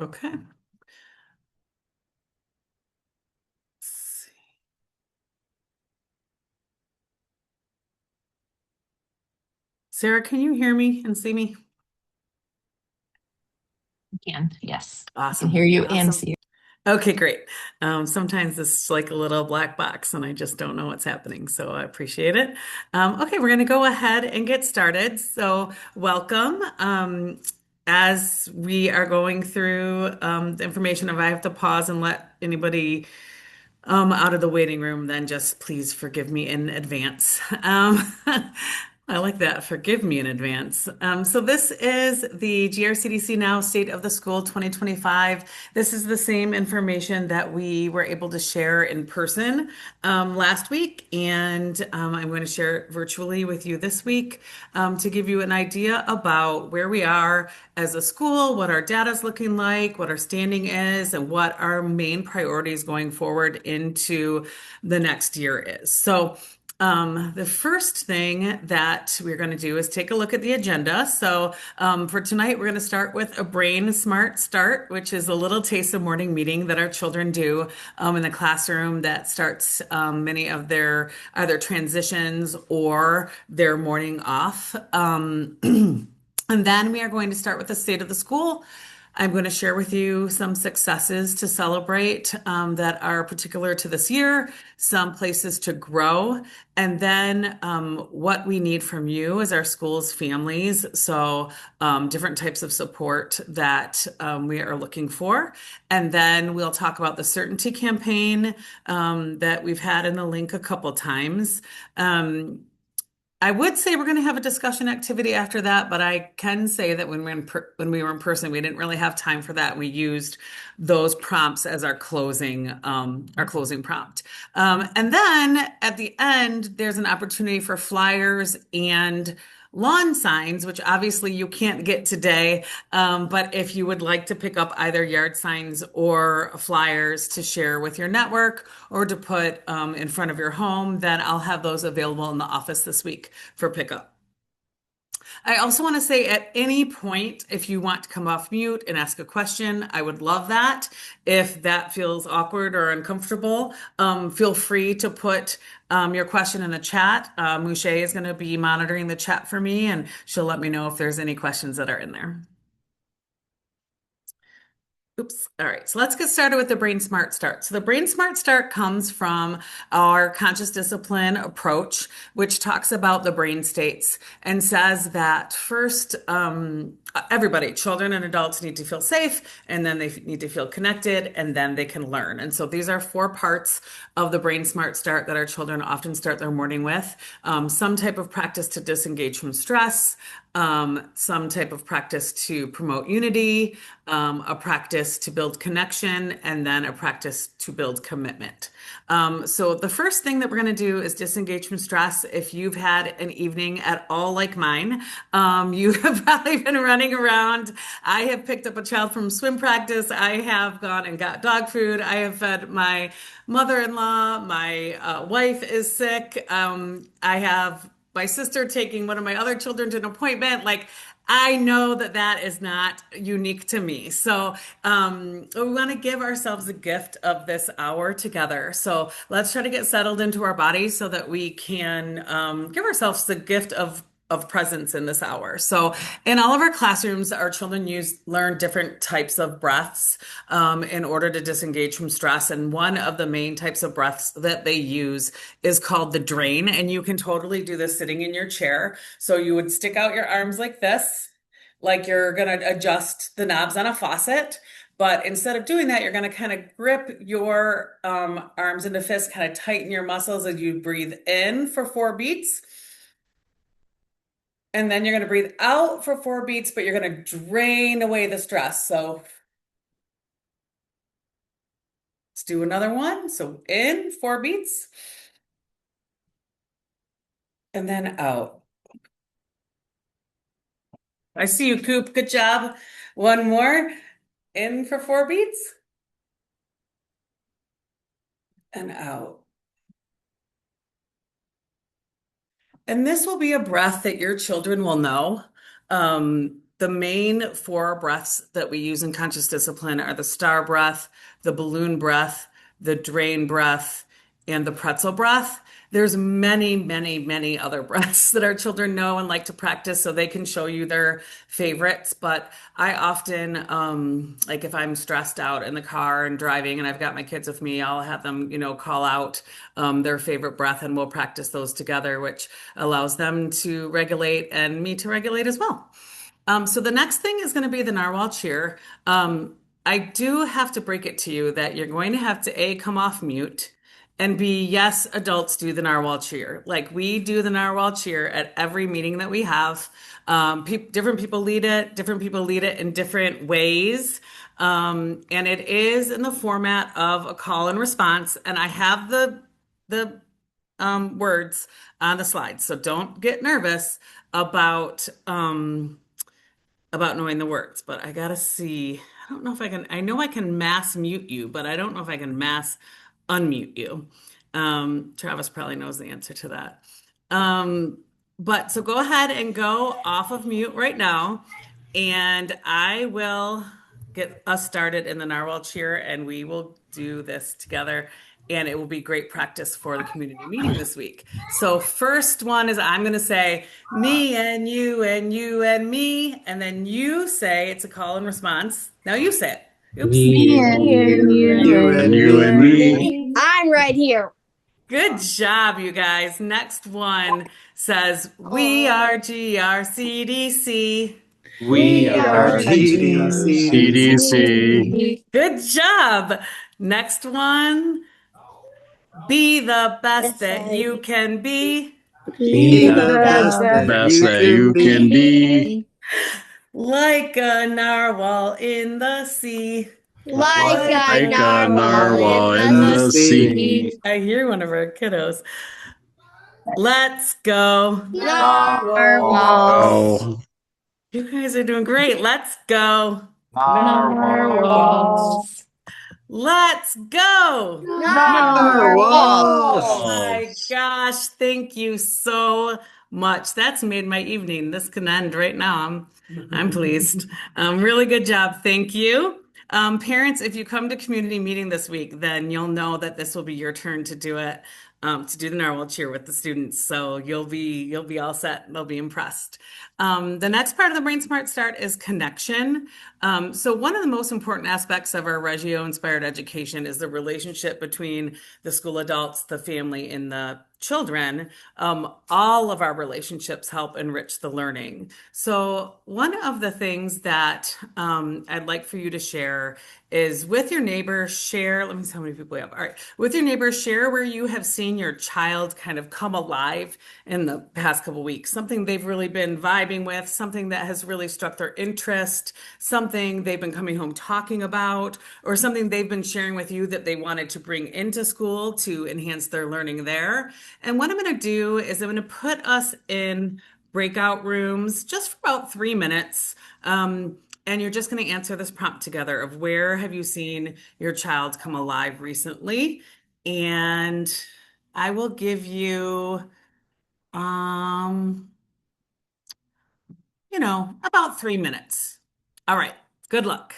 Okay. Let's see. Sarah, can you hear me and see me? Can. Yes. I can Awesome. hear you and Awesome. see you. Okay, great. Sometimes it's like a little black box and I just don't know what's happening, so I appreciate it. Okay, we're going to go ahead and get started. So, welcome. As we are going through the information, if I have to pause and let anybody out of the waiting room, then just please forgive me in advance. I like that. Forgive me in advance. So this is the GRCDC Now State of the School 2025. This is the same information that we were able to share in person last week, and I'm going to share it virtually with you this week to give you an idea about where we are as a school, what our data is looking like, what our standing is, and what our main priorities going forward into the next year is. So, the first thing that we're going to do is take a look at the agenda. So, for tonight, we're going to start with a Brain Smart Start, which is a little taste of morning meeting that our children do in the classroom that starts many of their either transitions or their morning off. And then we are going to start with the state of the school. I'm going to share with you some successes to celebrate that are particular to this year, some places to grow, and then what we need from you as our schools, families. So, different types of support that we are looking for. And then we'll talk about the certainty campaign that we've had in the link a couple times. I would say we're going to have a discussion activity after that, but I can say that when we were in person, we didn't really have time for that. We used those prompts as our closing prompt. And then at the end, there's an opportunity for flyers and lawn signs, which obviously you can't get today. But if you would like to pick up either yard signs or flyers to share with your network or to put in front of your home, then I'll have those available in the office this week for pickup. I also want to say at any point, if you want to come off mute and ask a question, I would love that. If that feels awkward or uncomfortable, feel free to put your question in the chat. Mouche is going to be monitoring the chat for me, and she'll let me know if there's any questions that are in there. Oops. All right. So let's get started with the Brain Smart Start. So the Brain Smart Start comes from our conscious discipline approach, which talks about the brain states and says that first, everybody, children and adults need to feel safe, and then they need to feel connected, and then they can learn. And so these are four parts of the Brain Smart Start that our children often start their morning with. Some type of practice to disengage from stress, some type of practice to promote unity, a practice to build connection, and then a practice to build commitment. So the first thing that we're going to do is disengage from stress. If you've had an evening at all like mine, you have probably been running around. I have picked up a child from swim practice. I have gone and got dog food. I have fed my mother-in-law. My wife is sick. I have my sister taking one of my other children to an appointment. Like, I know that that is not unique to me. So, we want to give ourselves a gift of this hour together. So, let's try to get settled into our bodies so that we can give ourselves the gift of presence in this hour. So, in all of our classrooms, our children learn different types of breaths in order to disengage from stress. And one of the main types of breaths that they use is called the drain. And you can totally do this sitting in your chair. So you would stick out your arms like this, like you're going to adjust the knobs on a faucet. But instead of doing that, you're going to kind of grip your arms into fists, kind of tighten your muscles as you breathe in for 4 beats. And then you're going to breathe out for 4 beats, but you're going to drain away the stress. So let's do another one. So in 4 beats and then out. I see you, Coop. Good job. One more. In for 4 beats and out. And this will be a breath that your children will know. the main four breaths that we use in conscious discipline are the star breath, the balloon breath, the drain breath, and the pretzel breath. There's many, many, many other breaths that our children know and like to practice so they can show you their favorites. But I often, like if I'm stressed out in the car and driving and I've got my kids with me, I'll have them, call out their favorite breath and we'll practice those together, which allows them to regulate and me to regulate as well. So the next thing is going to be the narwhal cheer. I do have to break it to you that you're going to have to A, come off mute, and B, yes, adults do the narwhal cheer. Like we do the narwhal cheer at every meeting that we have. Different people lead it, different people lead it in different ways. And it is in the format of a call and response. And I have the words on the slide. So don't get nervous about knowing the words, but I gotta see. I don't know if I can. I know I can mass mute you, but I don't know if I can mass unmute you. Travis probably knows the answer to that. Um, but so go ahead and go off of mute right now, and I will get us started in the narwhal cheer, and we will do this together. And it will be great practice for the community meeting this week. So, first one is I'm going to say me and you and me. And then you say it's a call and response. Now you say it. Oops. Me Me and and you you and You and and you you and and me. me. me. I'm right here. Good job, you guys. Next one says we are GRCDC. We We We are are are GDCDC. GRCDC. GRCDC. Good job. Next one, be the best Yes, that you can be. Be be Be the the best the that best best you that that can you you can be. can be. be. Like a narwhal in the sea. Like Like a Like Like a a narwhal narwhal in narwhal the in in the the sea. sea. sea. I hear one of our kiddos. Let's go. Narwhals. Narwhals. You guys are doing great. Let's go. Narwhals. Narwhals. Let's go. Oh Narwhals. Narwhals. my gosh, thank you so much. That's made my evening. This can end right now. I'm pleased. Really good job. Thank you. Parents, if you come to community meeting this week, then you'll know that this will be your turn to do it, to do the narwhal cheer with the students. So you'll be all set. They'll be impressed. The next part of the Brain Smart Start is connection. So one of the most important aspects of our Reggio-inspired education is the relationship between the school adults, the family, and the children. All of our relationships help enrich the learning. So one of the things that I'd like for you to share is with your neighbor, share, let me see how many people we have. All right. With your neighbor, share where you have seen your child kind of come alive in the past couple weeks, something they've really been vibing with, something that has really struck their interest, something they've been coming home talking about, or something they've been sharing with you that they wanted to bring into school to enhance their learning there. And what I'm going to do is I'm going to put us in breakout rooms just for about 3 minutes. And you're just going to answer this prompt together of where have you seen your child come alive recently? And I will give you, um, about 3 minutes. All right. Good luck.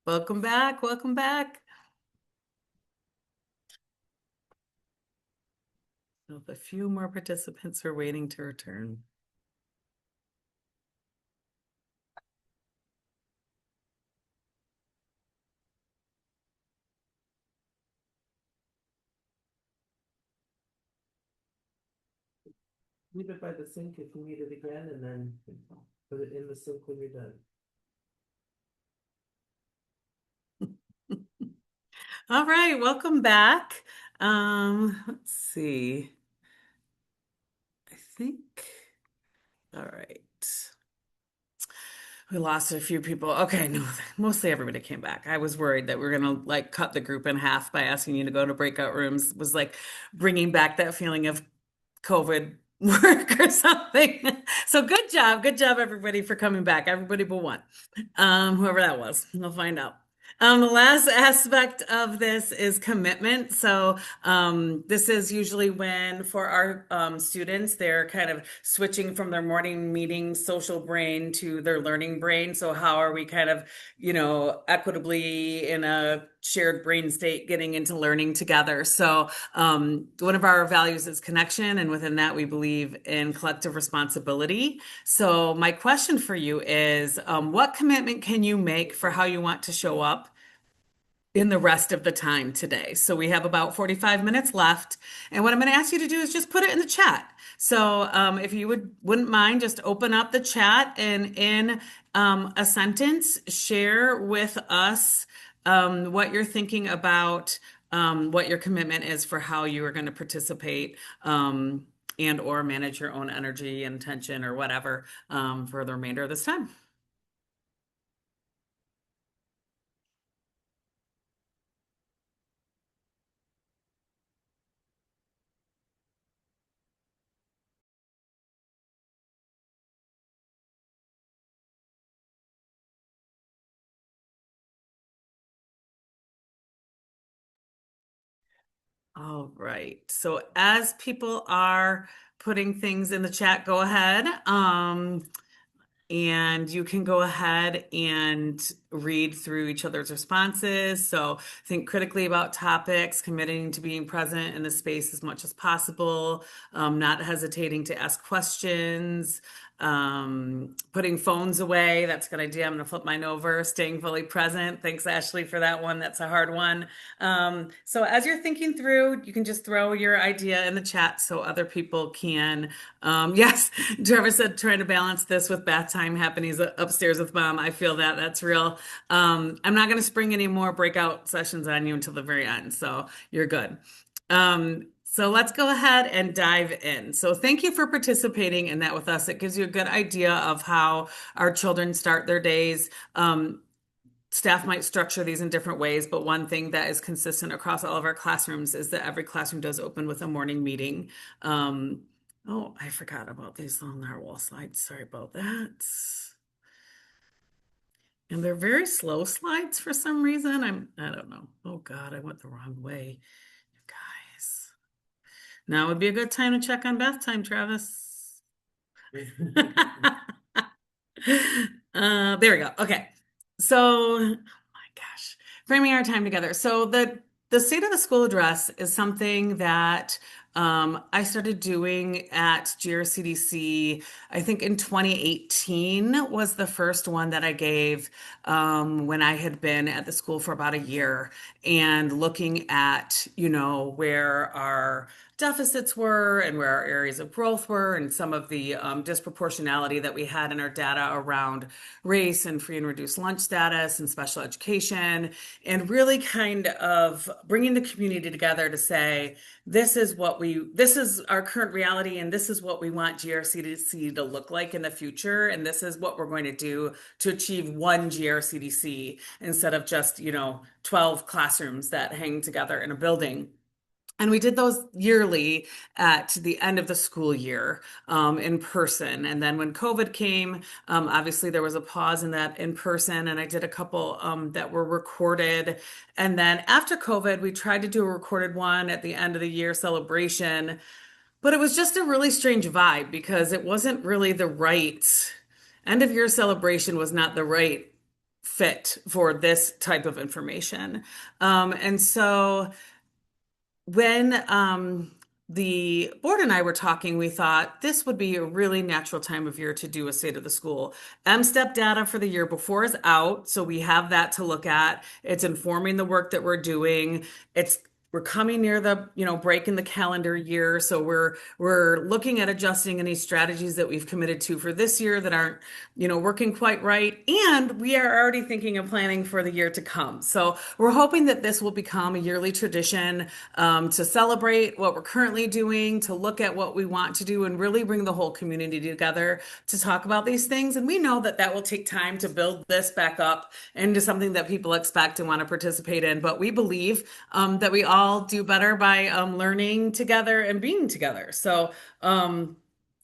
Welcome back. Welcome back. So a few more participants are waiting to return. Leave it by the sink if you need it again, and then put it in the sink when you're done. All right, welcome back. Let's see. I think, all right. We lost a few people. Okay, no, mostly everybody came back. I was worried that we were gonna like cut the group in half by asking you to go to breakout rooms. Was like bringing back that feeling of COVID work or something. So good job, everybody, for coming back. Everybody but one, whoever that was. We'll find out. The last aspect of this is commitment. So this is usually when, for our students, they're kind of switching from their morning meeting social brain to their learning brain. So how are we kind of, equitably in a shared brain state getting into learning together? So one of our values is connection, and within that, we believe in collective responsibility. So my question for you is, what commitment can you make for how you want to show up in the rest of the time today? So we have about 45 minutes left. And what I'm going to ask you to do is just put it in the chat. So if you wouldn't mind, just open up the chat and in a sentence, share with us what you're thinking about, what your commitment is for how you are going to participate and or manage your own energy and attention or whatever for the remainder of this time. All right. So as people are putting things in the chat, go ahead. And you can go ahead and read through each other's responses. So think critically about topics, committing to being present in the space as much as possible, not hesitating to ask questions, putting phones away. That's a good idea. I'm going to flip mine over. Staying fully present. Thanks, Ashley, for that one. That's a hard one. So as you're thinking through, you can just throw your idea in the chat so other people can. Yes, Trevor said trying to balance this with bath time happening upstairs with mom. I feel that that's real. I'm not going to spring any more breakout sessions on you until the very end. So you're good. So let's go ahead and dive in. So thank you for participating in that with us. It gives you a good idea of how our children start their days. Staff might structure these in different ways, but one thing that is consistent across all of our classrooms is that every classroom does open with a morning meeting. Oh, I forgot about these little narwhal slides. Sorry about that. And they're very slow slides for some reason. I don't know. Oh God, I went the wrong way. You guys. Now would be a good time to check on bath time, Travis. There we go. Okay. So, oh my gosh, framing our time together. So the State of the School address is something that I started doing at GRCDC. I think in 2018 was the first one that I gave when I had been at the school for about a year, and looking at, where our deficits were and where our areas of growth were, and some of the disproportionality that we had in our data around race and free and reduced lunch status and special education, and really kind of bringing the community together to say, this is our current reality, and this is what we want GRCDC to look like in the future, and this is what we're going to do to achieve one GRCDC instead of just 12 classrooms that hang together in a building. And we did those yearly at the end of the school year in person. And then when COVID came, obviously there was a pause in that in person, and I did a couple that were recorded. And then after COVID, we tried to do a recorded one at the end of the year celebration, but it was just a really strange vibe because it wasn't really the right end of year celebration, was not the right fit for this type of information. And so when the board and I were talking, we thought this would be a really natural time of year to do a state of the school. M-STEP data for the year before is out, so we have that to look at. It's informing the work that we're doing. We're coming near the, break in the calendar year, so we're looking at adjusting any strategies that we've committed to for this year that aren't, working quite right. And we are already thinking and planning for the year to come. So we're hoping that this will become a yearly tradition to celebrate what we're currently doing, to look at what we want to do, and really bring the whole community together to talk about these things. And we know that that will take time to build this back up into something that people expect and want to participate in. But we believe that we all do better by learning together and being together. So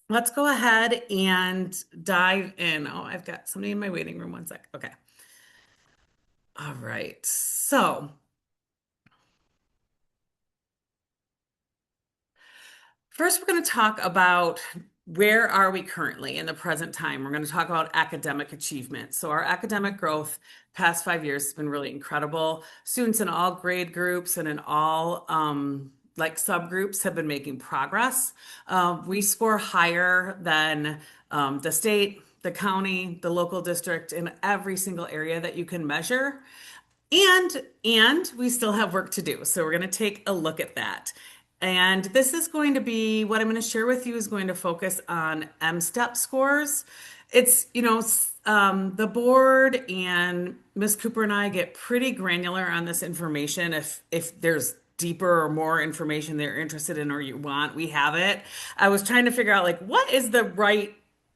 let's go ahead and dive in. Oh, I've got somebody in my waiting room. One sec. Okay. All right. So first, we're going to talk about where are we currently in the present time. We're going to talk about academic achievement. So our academic growth past 5 years has been really incredible. Students in all grade groups and in all subgroups have been making progress. We score higher than the state, the county, the local district in every single area that you can measure. And we still have work to do. So we're going to take a look at that. And this is going to be what I'm going to share with you is going to focus on M-STEP scores. It's, the board and Ms. Cooper and I get pretty granular on this information. If there's deeper or more information they're interested in or you want, we have it. I was trying to figure out what is the right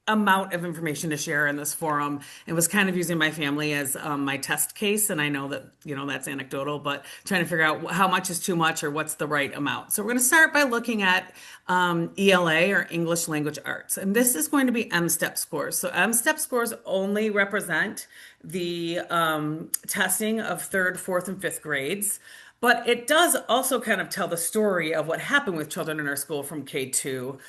amount of information to share in this forum, and was kind of using my family as my test case. And I know that, that's anecdotal, but trying to figure out how much is too much or what's the right amount. So we're going to start by looking at ELA or English Language Arts. And this is going to be M-STEP scores. So M-STEP scores only represent the testing of third, fourth, and fifth grades. But it does also kind of tell the story of what happened with children in our school from K2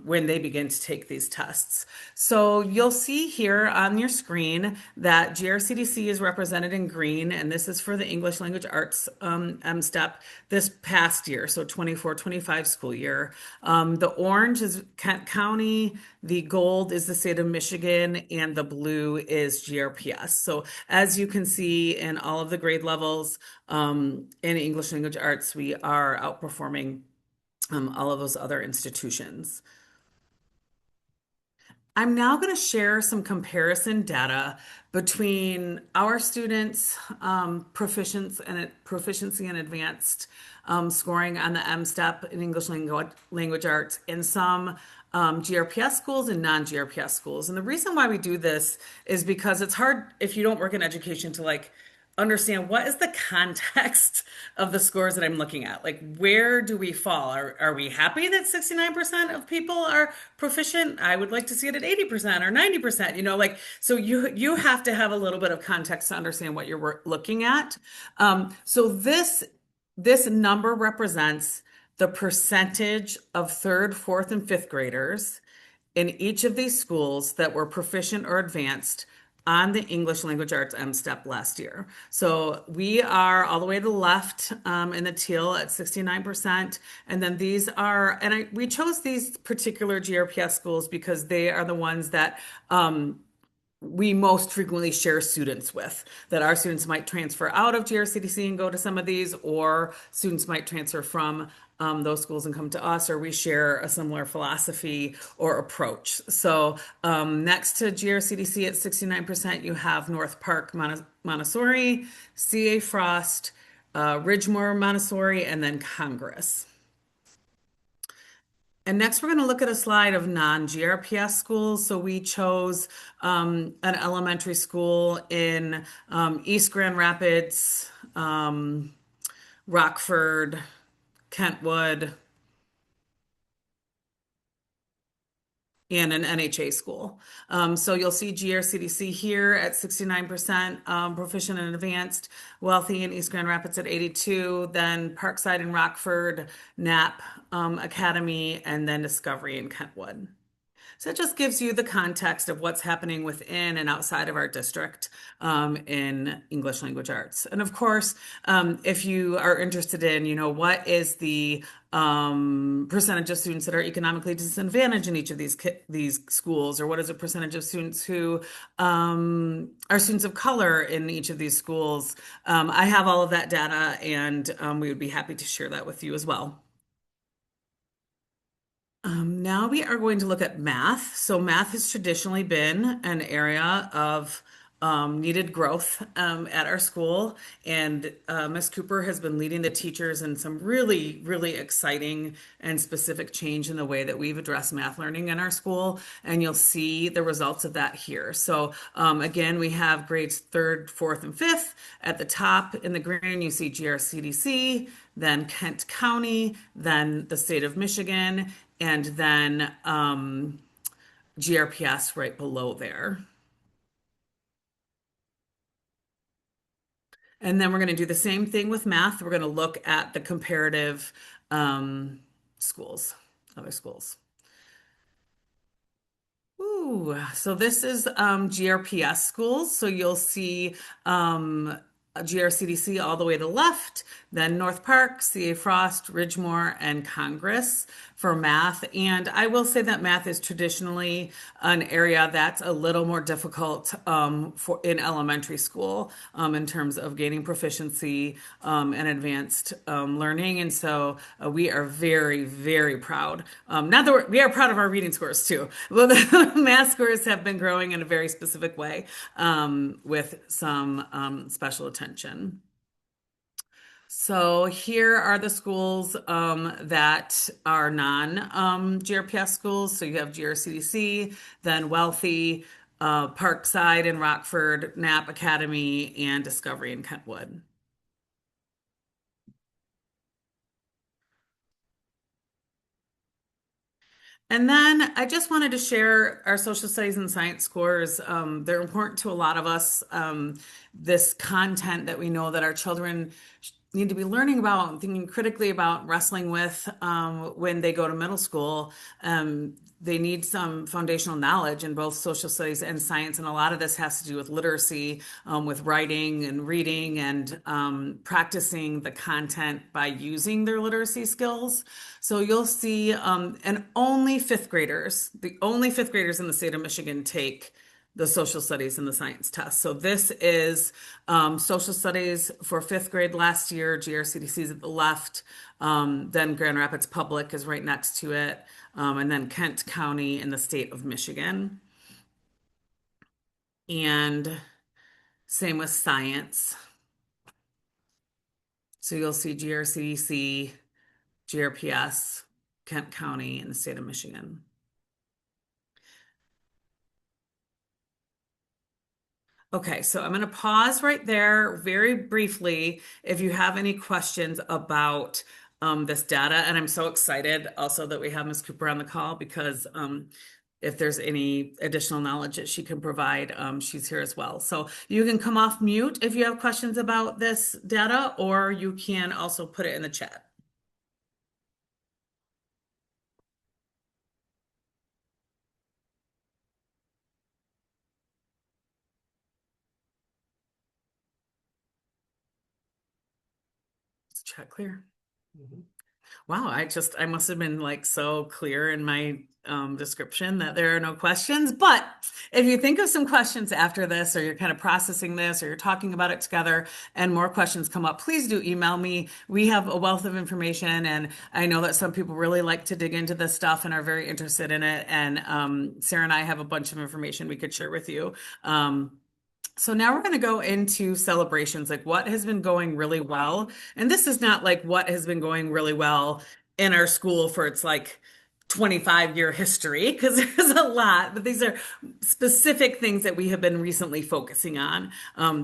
when they begin to take these tests. So you'll see here on your screen that GRCDC is represented in green, and this is for the English Language Arts M-STEP this past year, so 24-25 school year. The orange is Kent County, the gold is the state of Michigan, and the blue is GRPS. So as you can see in all of the grade levels, in English Language Arts, we are outperforming all of those other institutions. I'm now going to share some comparison data between our students' proficiency and advanced scoring on the M-STEP in English Language Arts in some GRPS schools and non-GRPS schools. And the reason why we do this is because it's hard if you don't work in education to understand what is the context of the scores that I'm looking at. Where do we fall? Are we happy that 69% of people are proficient? I would like to see it at 80% or 90%, so you have to have a little bit of context to understand what you're looking at. So this number represents the percentage of third, fourth, and fifth graders in each of these schools that were proficient or advanced on the English Language Arts M-STEP last year. So we are all the way to the left in the teal at 69%. And then these are, we chose these particular GRPS schools because they are the ones that we most frequently share students with, that our students might transfer out of GRCDC and go to some of these, or students might transfer from those schools and come to us, or we share a similar philosophy or approach. So next to GRCDC at 69%, you have North Park Montessori, CA Frost, Ridgemore Montessori, and then Congress. And next, we're going to look at a slide of non-GRPS schools. So we chose an elementary school in East Grand Rapids, Rockford, Kentwood, and an NHA school. So you'll see GRCDC here at 69%, proficient and advanced, wealthy in East Grand Rapids at 82, then Parkside and Rockford, Knapp Academy, and then Discovery in Kentwood. So it just gives you the context of what's happening within and outside of our district in English language arts. And of course, if you are interested in, what is the percentage of students that are economically disadvantaged in each of these schools, or what is the percentage of students who are students of color in each of these schools? I have all of that data, and we would be happy to share that with you as well. Now we are going to look at math. So math has traditionally been an area of needed growth at our school, and Ms. Cooper has been leading the teachers in some really, really exciting and specific change in the way that we've addressed math learning in our school, and you'll see the results of that here. So again, we have grades third, fourth, and fifth. At the top in the green, you see GRCDC, then Kent County, then the state of Michigan, and then GRPS right below there. And then we're going to do the same thing with math. We're going to look at the comparative schools, other schools. Ooh, so this is GRPS schools. So you'll see GRCDC all the way to the left, then North Park, CA Frost, Ridgemore, and Congress for math. And I will say that math is traditionally an area that's a little more difficult in elementary school in terms of gaining proficiency and advanced learning. And so we are very, very proud. Not that we are proud of our reading scores too. Well, the math scores have been growing in a very specific way with some special attention. So here are the schools that are non-GRPS schools. So you have GRCDC, then Wealthy, Parkside and Rockford, Knapp Academy, and Discovery in Kentwood. And then I just wanted to share our social studies and science scores. They're important to a lot of us. This content that we know that our children need to be learning about and thinking critically about, wrestling with when they go to middle school. They need some foundational knowledge in both social studies and science. And a lot of this has to do with literacy, with writing and reading and practicing the content by using their literacy skills. So you'll see, and only fifth graders, the only fifth graders in the state of Michigan take the social studies and the science test. So this is social studies for fifth grade last year. GRCDC is at the left. Then Grand Rapids Public is right next to it. And then Kent County in the state of Michigan. And same with science. So you'll see GRCDC, GRPS, Kent County in the state of Michigan. Okay, so I'm going to pause right there very briefly if you have any questions about this data. And I'm so excited also that we have Ms. Cooper on the call because if there's any additional knowledge that she can provide, she's here as well. So you can come off mute if you have questions about this data, or you can also put it in the chat. Is the chat clear? Wow, I must have been like so clear in my description that there are no questions. But if you think of some questions after this, or you're kind of processing this, or you're talking about it together and more questions come up, please do email me. We have a wealth of information, and I know that some people really like to dig into this stuff and are very interested in it. And Sarah and I have a bunch of information we could share with you. So now we're going to go into celebrations, like what has been going really well. And this is not like what has been going really well in our school for its like 25-year history, because there's a lot, but these are specific things that we have been recently focusing on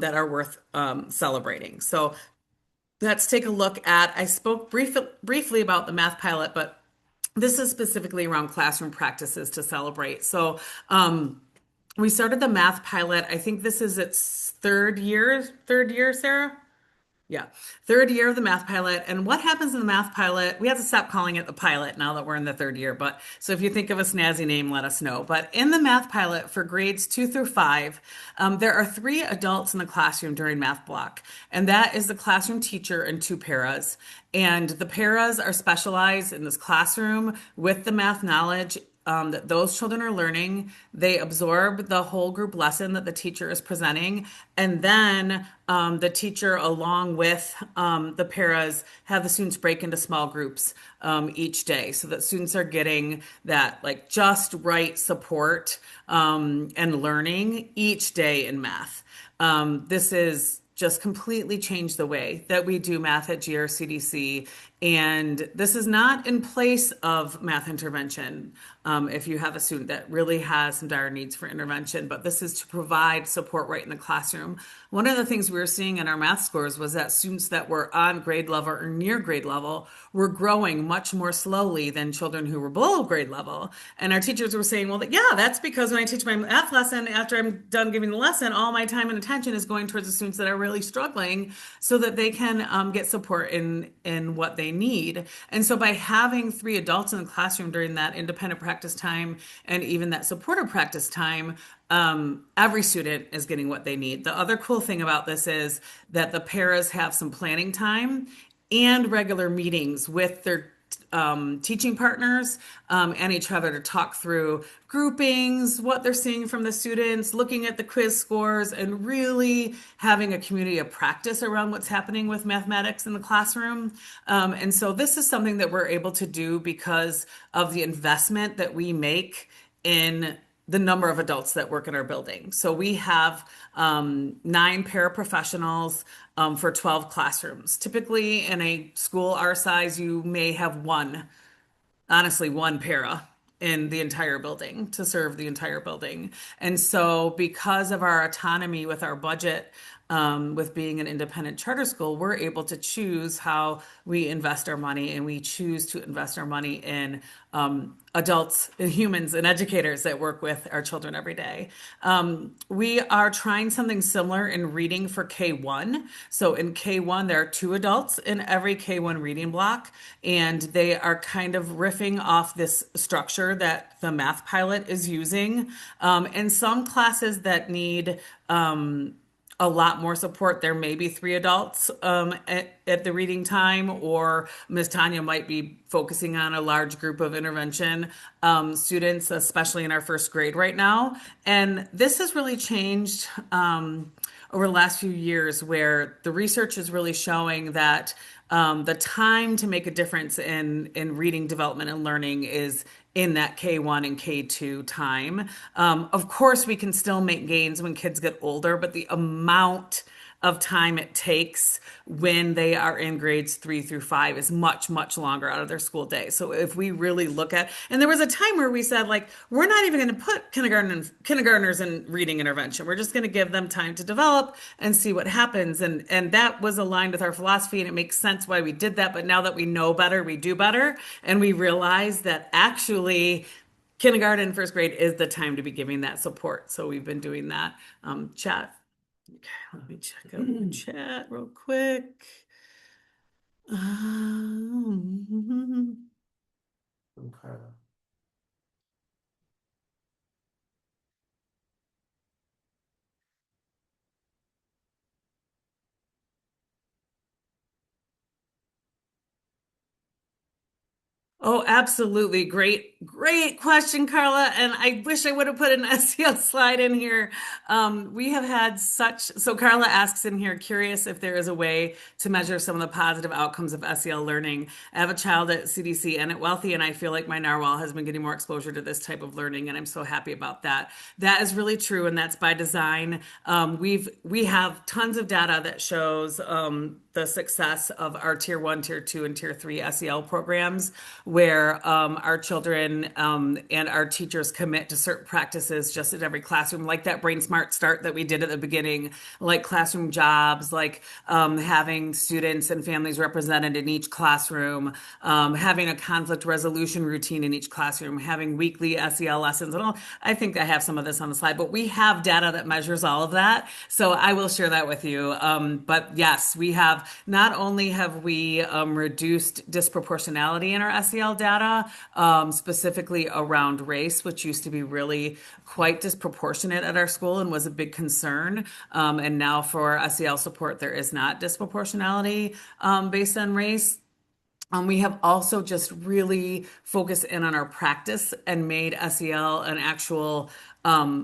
that are worth celebrating. So let's take a look at, I spoke briefly about the math pilot, but this is specifically around classroom practices to celebrate. So we started the math pilot. I think this is its third year, Sarah? Yeah. Third year of the math pilot. And what happens in the math pilot? We have to stop calling it the pilot now that we're in the third year. But so if you think of a snazzy name, let us know. But in the math pilot for grades 2 through 5, there are 3 adults in the classroom during math block. And that is the classroom teacher and 2 paras. And the paras are specialized in this classroom with the math knowledge that those children are learning. They absorb the whole group lesson that the teacher is presenting. And then the teacher, along with the paras, have the students break into small groups each day so that students are getting that like just right support and learning each day in math. This is just completely changed the way that we do math at GRCDC. And this is not in place of math intervention if you have a student that really has some dire needs for intervention, but this is to provide support right in the classroom. One of the things we were seeing in our math scores was that students that were on grade level or near grade level were growing much more slowly than children who were below grade level. And our teachers were saying, well, yeah, that's because when I teach my math lesson, after I'm done giving the lesson, all my time and attention is going towards the students that are really struggling so that they can get support in what they need. And so by having 3 adults in the classroom during that independent practice time and even that supportive practice time, every student is getting what they need. The other cool thing about this is that the paras have some planning time and regular meetings with their teaching partners and each other to talk through groupings, what they're seeing from the students, looking at the quiz scores, and really having a community of practice around what's happening with mathematics in the classroom. And so this is something that we're able to do because of the investment that we make in the number of adults that work in our building. So we have 9 paraprofessionals for 12 classrooms. Typically in a school our size, you may have honestly, one para in the entire building to serve the entire building. And so because of our autonomy with our budget, with being an independent charter school, we're able to choose how we invest our money, and we choose to invest our money in adults, and humans, and educators that work with our children every day. We are trying something similar in reading for K1. So in K1, there are 2 adults in every K1 reading block, and they are kind of riffing off this structure that the math pilot is using. In some classes that need a lot more support, there may be 3 adults at the reading time, or Ms. Tanya might be focusing on a large group of intervention students, especially in our first grade right now. And this has really changed over the last few years, where the research is really showing that the time to make a difference in reading development and learning is in that K1 and K2 time. Of course, we can still make gains when kids get older, but the amount of time it takes when they are in grades 3 through 5 is much, much longer out of their school day. So if we really look at, and there was a time where we said, like, we're not even going to put kindergartners in reading intervention. We're just going to give them time to develop and see what happens. And that was aligned with our philosophy, and it makes sense why we did that. But now that we know better, we do better. And we realize that actually kindergarten and first grade is the time to be giving that support. So we've been doing that. Chat. Okay, let me check out the chat real quick. From Carla. Oh, absolutely. Great question, Carla. And I wish I would have put an SEL slide in here. We have had so Carla asks in here, curious if there is a way to measure some of the positive outcomes of SEL learning. I have a child at CDC and at Wealthy, and I feel like my narwhal has been getting more exposure to this type of learning, and I'm so happy about that. That is really true, and that's by design. We have tons of data that shows the success of our tier 1, tier 2, and tier 3 SEL programs. where our children and our teachers commit to certain practices just in every classroom, like that Brain Smart Start that we did at the beginning, like classroom jobs, like having students and families represented in each classroom, having a conflict resolution routine in each classroom, having weekly SEL lessons. And all, I think I have some of this on the slide, but we have data that measures all of that. So I will share that with you. But yes, we have not only have we reduced disproportionality in our SEL data, specifically around race, which used to be really quite disproportionate at our school and was a big concern. And now for SEL support, there is not disproportionality based on race. We have also just really focused in on our practice and made SEL an actual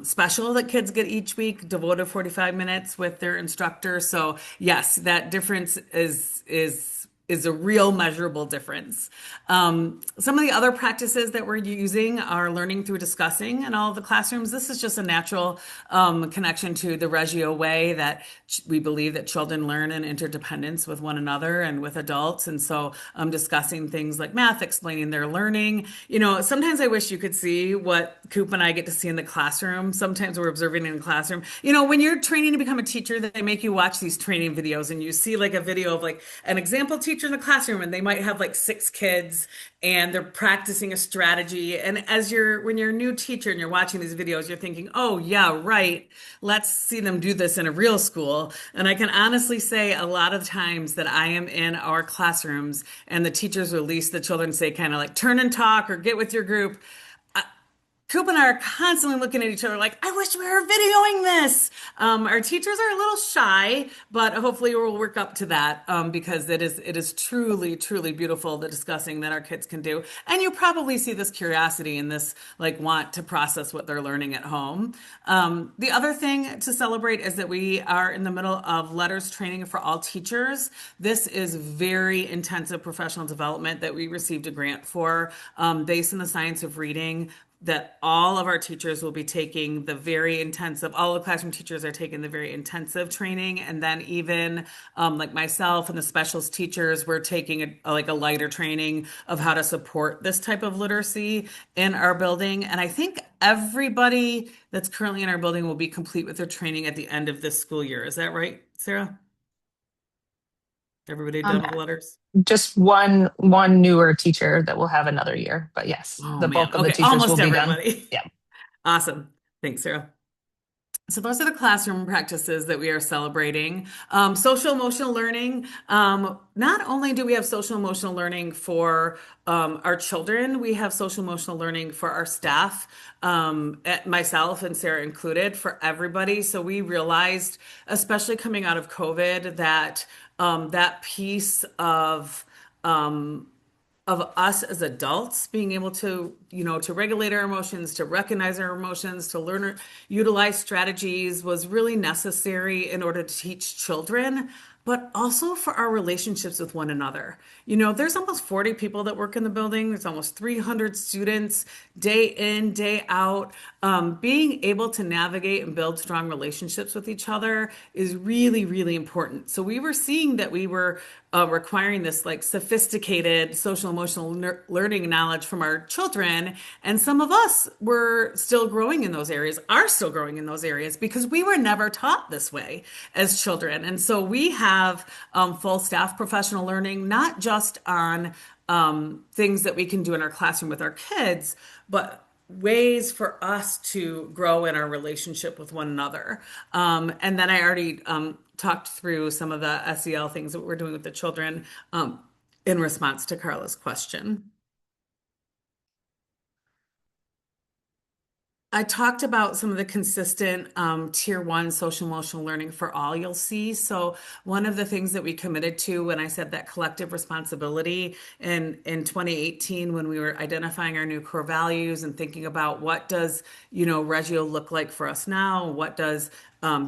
special that kids get each week, devoted 45 minutes with their instructor. So yes, that difference is a real measurable difference. Some of the other practices that we're using are learning through discussing in all of the classrooms. This is just a natural connection to the Reggio way that we believe that children learn in interdependence with one another and with adults. And so discussing things like math, explaining their learning. You know, sometimes I wish you could see what Coop and I get to see in the classroom. Sometimes we're observing in the classroom. You know, when you're training to become a teacher, they make you watch these training videos and you see like a video of like an example teacher in the classroom and they might have like 6 kids and they're practicing a strategy. And when you're a new teacher and you're watching these videos, you're thinking, oh yeah, right. Let's see them do this in a real school. And I can honestly say a lot of times that I am in our classrooms and the teachers release the children say kind of like turn and talk or get with your group. Coop and I are constantly looking at each other like, I wish we were videoing this. Our teachers are a little shy, but hopefully we'll work up to that because it is truly, truly beautiful, the discussing that our kids can do. And you probably see this curiosity and this like want to process what they're learning at home. The other thing to celebrate is that we are in the middle of letters training for all teachers. This is very intensive professional development that we received a grant for based in the science of reading, that all of our teachers will be taking the very intensive, all the classroom teachers are taking the very intensive training. And then even like myself and the specialist teachers, we're taking like a lighter training of how to support this type of literacy in our building. And I think everybody that's currently in our building will be complete with their training at the end of this school year. Is that right, Sarah? Everybody done with letters? Just one newer teacher that will have another year, but yes, Oh the man. bulk of the Okay, teachers almost will be done. everybody. Yeah. Awesome. Thanks, Sarah. So those are the classroom practices that we are celebrating. Social emotional learning. Not only do we have social emotional learning for our children, we have social emotional learning for our staff, myself and Sarah included, for everybody. So we realized, especially coming out of COVID, that that piece of us as adults being able to, to regulate our emotions, to recognize our emotions, to learn, utilize strategies was really necessary in order to teach children, but also for our relationships with one another. There's almost 40 people that work in the building. There's almost 300 students day in, day out. Being able to navigate and build strong relationships with each other is really, really important. So we were seeing that we were requiring this like sophisticated social emotional learning knowledge from our children. And some of us were still growing in those areas, are still growing in those areas because we were never taught this way as children. And so we have full staff professional learning, not just on things that we can do in our classroom with our kids, but ways for us to grow in our relationship with one another. And then I already talked through some of the SEL things that we're doing with the children in response to Carla's question. I talked about some of the consistent tier 1 social emotional learning for all you'll see. So one of the things that we committed to when I said that collective responsibility in 2018, when we were identifying our new core values and thinking about what does, Reggio look like for us now? What does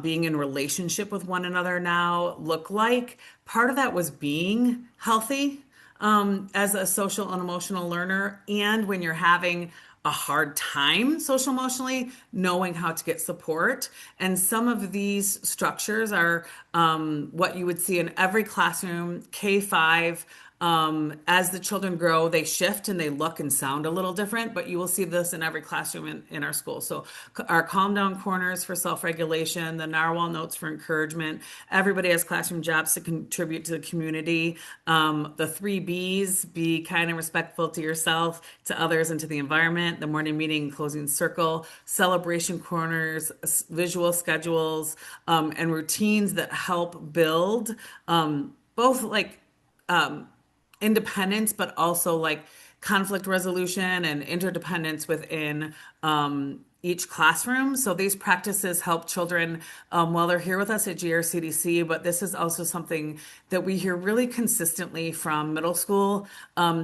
being in relationship with one another now look like? Part of that was being healthy as a social and emotional learner. And when you're having a hard time social emotionally, knowing how to get support. And some of these structures are what you would see in every classroom, K-5, As the children grow, they shift and they look and sound a little different, but you will see this in every classroom in our school. So our calm down corners for self-regulation, the narwhal notes for encouragement. Everybody has classroom jobs to contribute to the community. The three B's: be kind and respectful to yourself, to others, and to the environment. The morning meeting and closing circle, celebration corners, visual schedules, and routines that help build both like independence, but also like conflict resolution and interdependence within each classroom. So these practices help children while they're here with us at GRCDC, but this is also something that we hear really consistently from middle school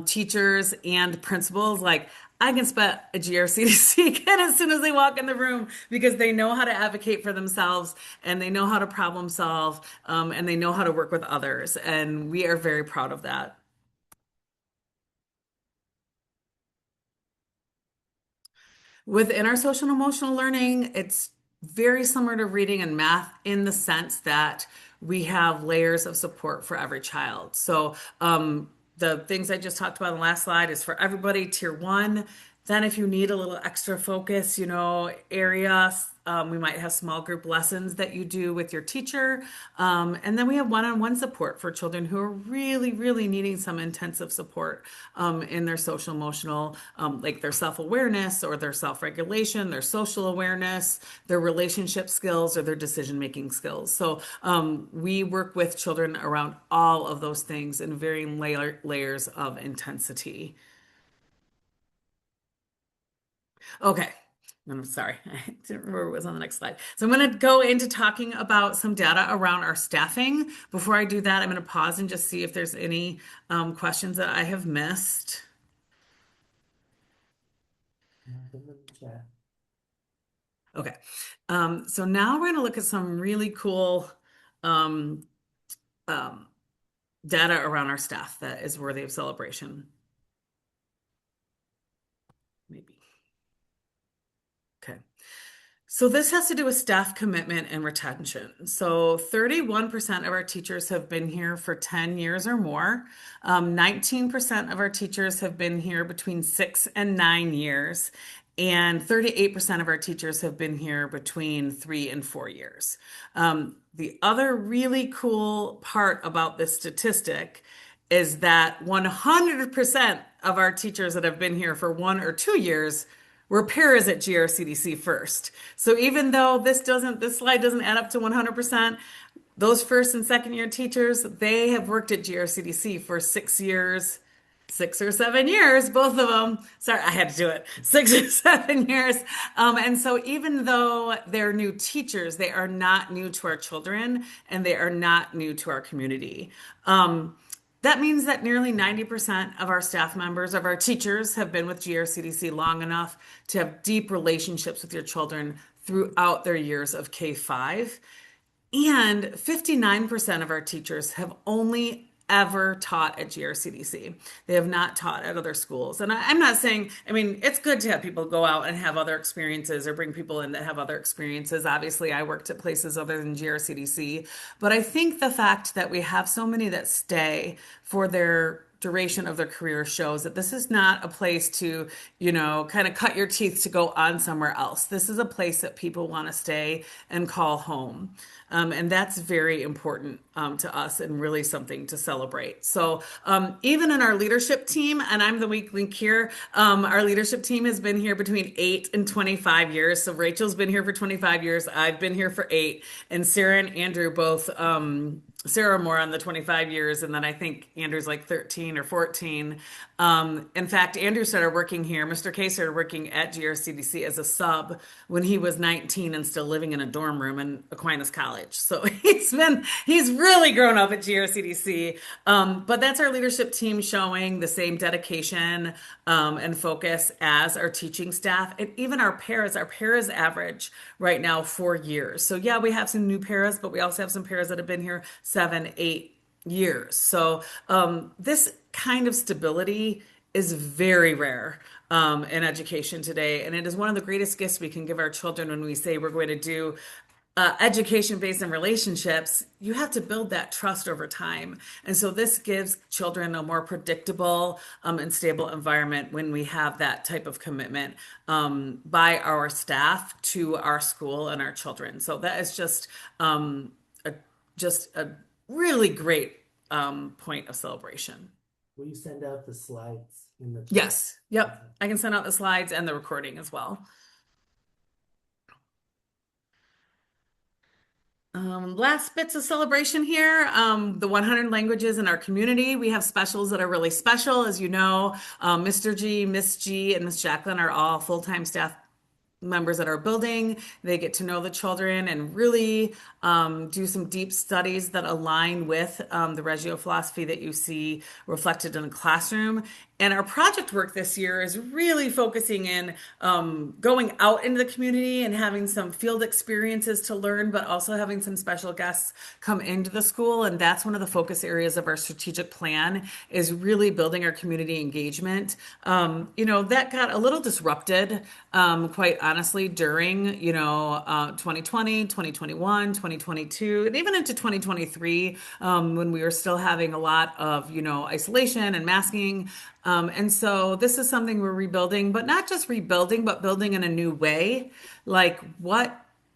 teachers and principals. Like, I can spot a GRCDC kid as soon as they walk in the room because they know how to advocate for themselves and they know how to problem solve and they know how to work with others. And we are very proud of that. Within our social and emotional learning, it's very similar to reading and math in the sense that we have layers of support for every child. So, the things I just talked about on the last slide is for everybody, tier one. Then, if you need a little extra focus, area, we might have small group lessons that you do with your teacher. And then we have one-on-one support for children who are really, really needing some intensive support in their social emotional, like their self-awareness or their self-regulation, their social awareness, their relationship skills, or their decision-making skills. So we work with children around all of those things in varying layers of intensity. Okay. I'm sorry, I didn't remember what was on the next slide. So I'm going to go into talking about some data around our staffing. Before I do that, I'm going to pause and just see if there's any questions that I have missed. Nothing in the chat. Okay. So now we're going to look at some really cool um, data around our staff that is worthy of celebration. Maybe. Okay. So this has to do with staff commitment and retention. So 31% of our teachers have been here for 10 years or more. 19% of our teachers have been here between 6 and 9 years. And 38% of our teachers have been here between 3 and 4 years. The other really cool part about this statistic is that 100% of our teachers that have been here for 1 or 2 years were paras at GRCDC first. So even though this slide doesn't add up to 100%, those first and second year teachers, they have worked at GRCDC for 6 years, 6 or 7 years, both of them. Sorry, I had to do it. 6 or 7 years. And so even though they're new teachers, they are not new to our children and they are not new to our community. That means that nearly 90% of our staff members, of our teachers, have been with GRCDC long enough to have deep relationships with your children throughout their years of K-5. And 59% of our teachers have only ever taught at GRCDC. They have not taught at other schools. And I'm not saying, I mean, it's good to have people go out and have other experiences or bring people in that have other experiences. Obviously, I worked at places other than GRCDC. But I think the fact that we have so many that stay for their duration of their career shows that this is not a place to, kind of cut your teeth to go on somewhere else. This is a place that people want to stay and call home. And that's very important to us and really something to celebrate. So even in our leadership team, and I'm the weak link here, our leadership team has been here between 8 and 25 years. So Rachel's been here for 25 years. I've been here for 8. And Sarah and Andrew both, Sarah more on the 25 years, and then I think Andrew's like 13 or 14. In fact, Andrew started working here. Mr. K started working at GRCDC as a sub when he was 19 and still living in a dorm room in Aquinas College. So he's really grown up at GRCDC. But that's our leadership team showing the same dedication and focus as our teaching staff. And even our paras average right now 4 years. So yeah, we have some new paras, but we also have some paras that have been here 7, 8 years. So this kind of stability is very rare in education today. And it is one of the greatest gifts we can give our children when we say we're going to do education based in relationships, you have to build that trust over time. And so this gives children a more predictable and stable environment when we have that type of commitment by our staff to our school and our children. So that is a, just a really great point of celebration. Will you send out the slides in the chat? Yes. Yep. I can send out the slides and the recording as well. Last bits of celebration here. The 100 languages in our community. We have specials that are really special. As you know, Mr. G, Miss G, and Miss Jacqueline are all full-time staff members at our building. They get to know the children and really do some deep studies that align with the Reggio philosophy that you see reflected in the classroom. And our project work this year is really focusing in going out into the community and having some field experiences to learn, but also having some special guests come into the school. And that's one of the focus areas of our strategic plan is really building our community engagement. That got a little disrupted, quite honestly, during, 2020, 2021, 2022, and even into 2023, when we were still having a lot of, isolation and masking. And so this is something we're rebuilding, but not just rebuilding, but building in a new way. Like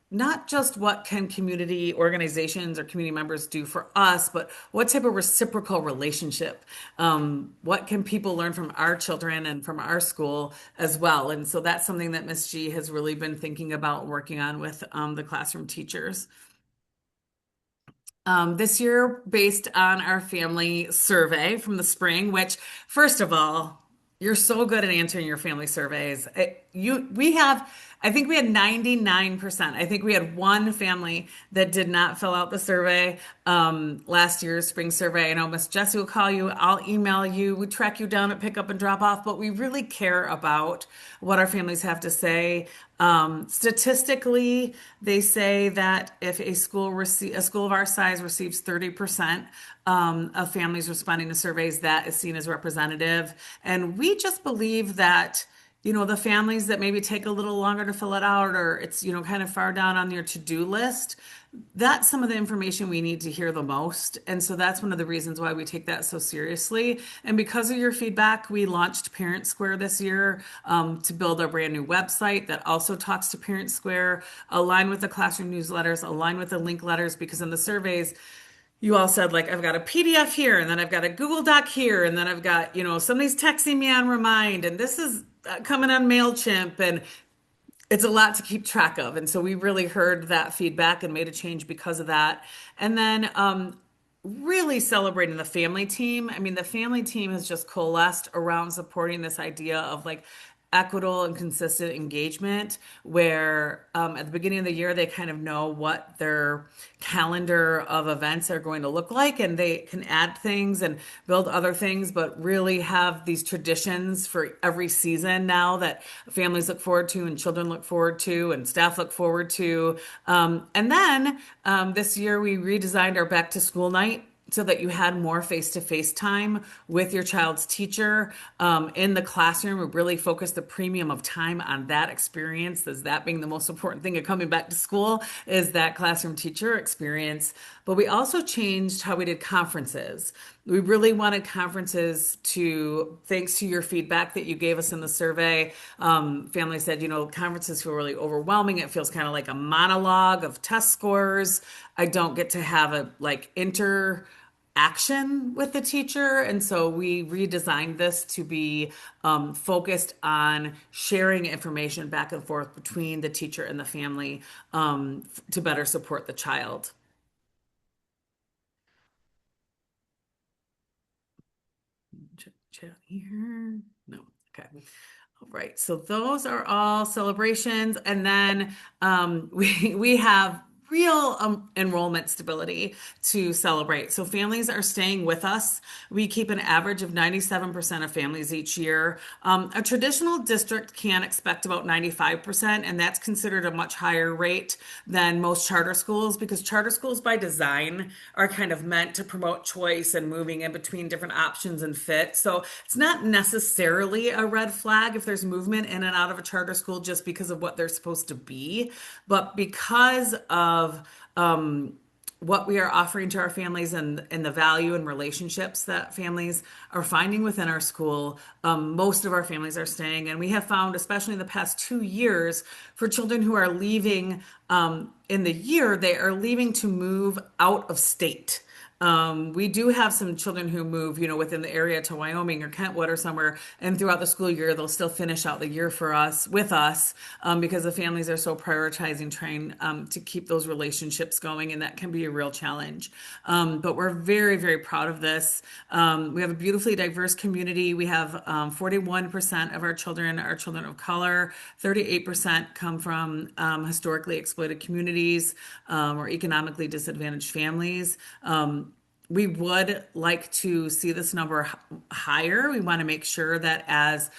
not just what can community organizations or community members do for us, but what type of reciprocal relationship, what can people learn from our children and from our school as well. And so that's something that Ms. G has really been thinking about and working on with the classroom teachers. This year, based on our family survey from the spring, which, first of all, you're so good at answering your family surveys. I think we had 99%. I think we had one family that did not fill out the survey, last year's spring survey. I know Miss Jessie will call you. I'll email you. We track you down at pick up and drop off, but we really care about what our families have to say. Statistically, they say that if a school of our size receives 30% of families responding to surveys, that is seen as representative. And we just believe that, the families that maybe take a little longer to fill it out, or it's, kind of far down on your to-do list, that's some of the information we need to hear the most. And so that's one of the reasons why we take that so seriously. And because of your feedback, we launched Parent Square this year to build a brand new website that also talks to Parent Square, align with the classroom newsletters, align with the link letters, because in the surveys, you all said, like, I've got a PDF here, and then I've got a Google Doc here, and then I've got, somebody's texting me on Remind, and this is coming on MailChimp, and it's a lot to keep track of. And so we really heard that feedback and made a change because of that. And then really celebrating the family team. I mean, the family team has just coalesced around supporting this idea of like equitable and consistent engagement, where at the beginning of the year, they kind of know what their calendar of events are going to look like, and they can add things and build other things, but really have these traditions for every season now that families look forward to and children look forward to and staff look forward to. And then this year, we redesigned our back to school night so that you had more face-to-face time with your child's teacher in the classroom. We really focused the premium of time on that experience, as that being the most important thing of coming back to school is that classroom teacher experience. But we also changed how we did conferences. We really wanted conferences to, thanks to your feedback that you gave us in the survey, families said, conferences feel really overwhelming. It feels kind of like a monologue of test scores. I don't get to have a action with the teacher. And so we redesigned this to be focused on sharing information back and forth between the teacher and the family to better support the child. Chat here. No. Okay. All right. So those are all celebrations. And then we have real enrollment stability to celebrate. So families are staying with us. We keep an average of 97% of families each year. A traditional district can expect about 95%, and that's considered a much higher rate than most charter schools, because charter schools by design are kind of meant to promote choice and moving in between different options and fit. So it's not necessarily a red flag if there's movement in and out of a charter school just because of what they're supposed to be. But because of what we are offering to our families and the value and relationships that families are finding within our school. Most of our families are staying, and we have found, especially in the past 2 years, for children who are leaving in the year, they are leaving to move out of state. We do have some children who move, within the area to Wyoming or Kentwood or somewhere, and throughout the school year, they'll still finish out the year with us, because the families are so prioritizing trying to keep those relationships going, and that can be a real challenge. But we're very, very proud of this. We have a beautifully diverse community. We have 41% of our children are children of color, 38% come from historically exploited communities or economically disadvantaged families. We would like to see this number higher. We want to make sure that as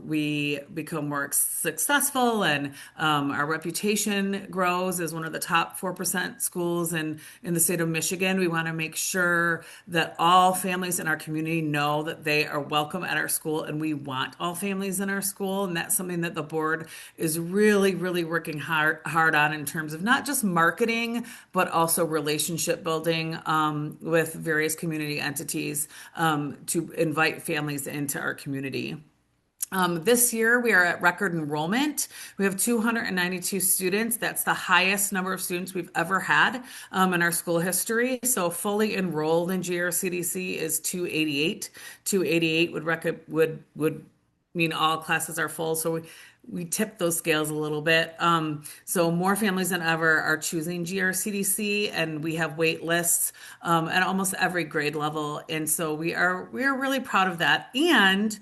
we become more successful and our reputation grows as one of the top 4% schools in the state of Michigan, we want to make sure that all families in our community know that they are welcome at our school, and we want all families in our school. And that's something that the board is really, really working hard on in terms of not just marketing, but also relationship building with various community entities to invite families into our community. This year, we are at record enrollment. We have 292 students. That's the highest number of students we've ever had in our school history. So fully enrolled in GRCDC is 288. 288 would mean all classes are full. So we tip those scales a little bit. So more families than ever are choosing GRCDC, and we have wait lists at almost every grade level. And so we are really proud of that. And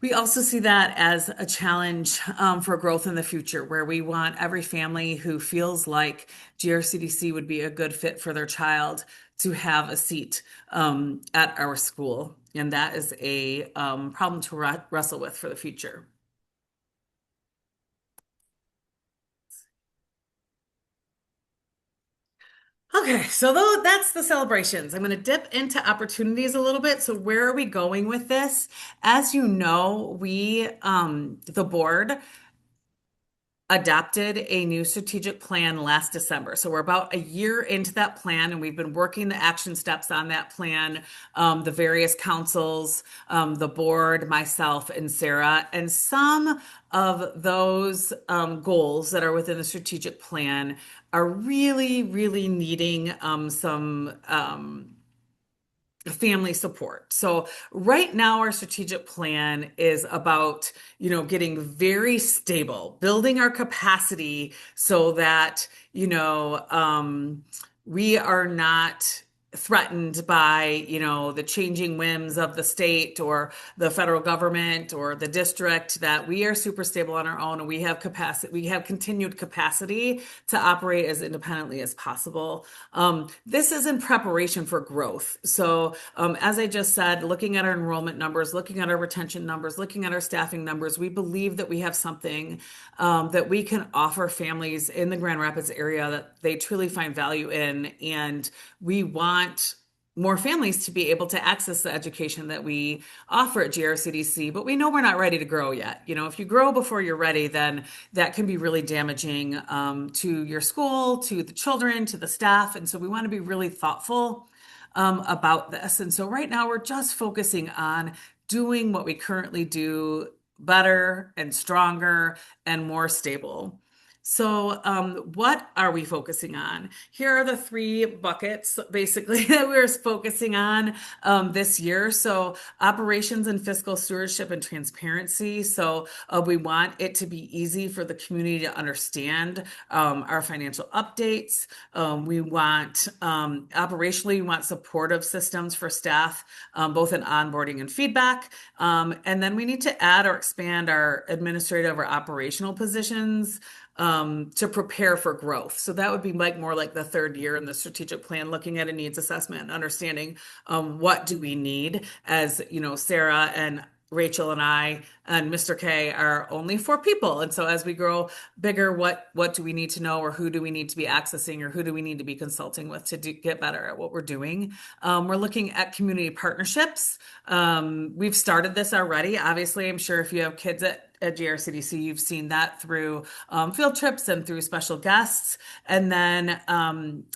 we also see that as a challenge for growth in the future, where we want every family who feels like GRCDC would be a good fit for their child to have a seat at our school. And that is a problem to wrestle with for the future. Okay, so that's the celebrations. I'm going to dip into opportunities a little bit. So where are we going with this? As you know, the board adopted a new strategic plan last December. So we're about a year into that plan, and we've been working the action steps on that plan, the various councils, the board, myself, and Sarah. And some of those goals that are within the strategic plan are really, really needing some family support. So right now our strategic plan is about, getting very stable, building our capacity so that, we are not threatened by, the changing whims of the state or the federal government or the district, that we are super stable on our own and we have capacity, we have continued capacity to operate as independently as possible. This is in preparation for growth. So as I just said, looking at our enrollment numbers, looking at our retention numbers, looking at our staffing numbers, we believe that we have something that we can offer families in the Grand Rapids area that they truly find value in. And we want more families to be able to access the education that we offer at GRCDC, but we know we're not ready to grow yet. If you grow before you're ready, then that can be really damaging to your school, to the children, to the staff. And so we want to be really thoughtful about this. And so right now we're just focusing on doing what we currently do better and stronger and more stable. So what are we focusing on? Here are the three buckets, basically, that we're focusing on this year. So operations and fiscal stewardship and transparency. So we want it to be easy for the community to understand our financial updates. We want, operationally, we want supportive systems for staff, both in onboarding and feedback. And then we need to add or expand our administrative or operational positions to prepare for growth. So that would be more like the third year in the strategic plan, looking at a needs assessment and understanding what do we need. As Sarah and Rachel and I and Mr. K are only 4 people. And so as we grow bigger, what do we need to know, or who do we need to be accessing, or who do we need to be consulting with to get better at what we're doing? We're looking at community partnerships. We've started this already. Obviously, I'm sure if you have kids at at GRCDC, you've seen that through field trips and through special guests. And then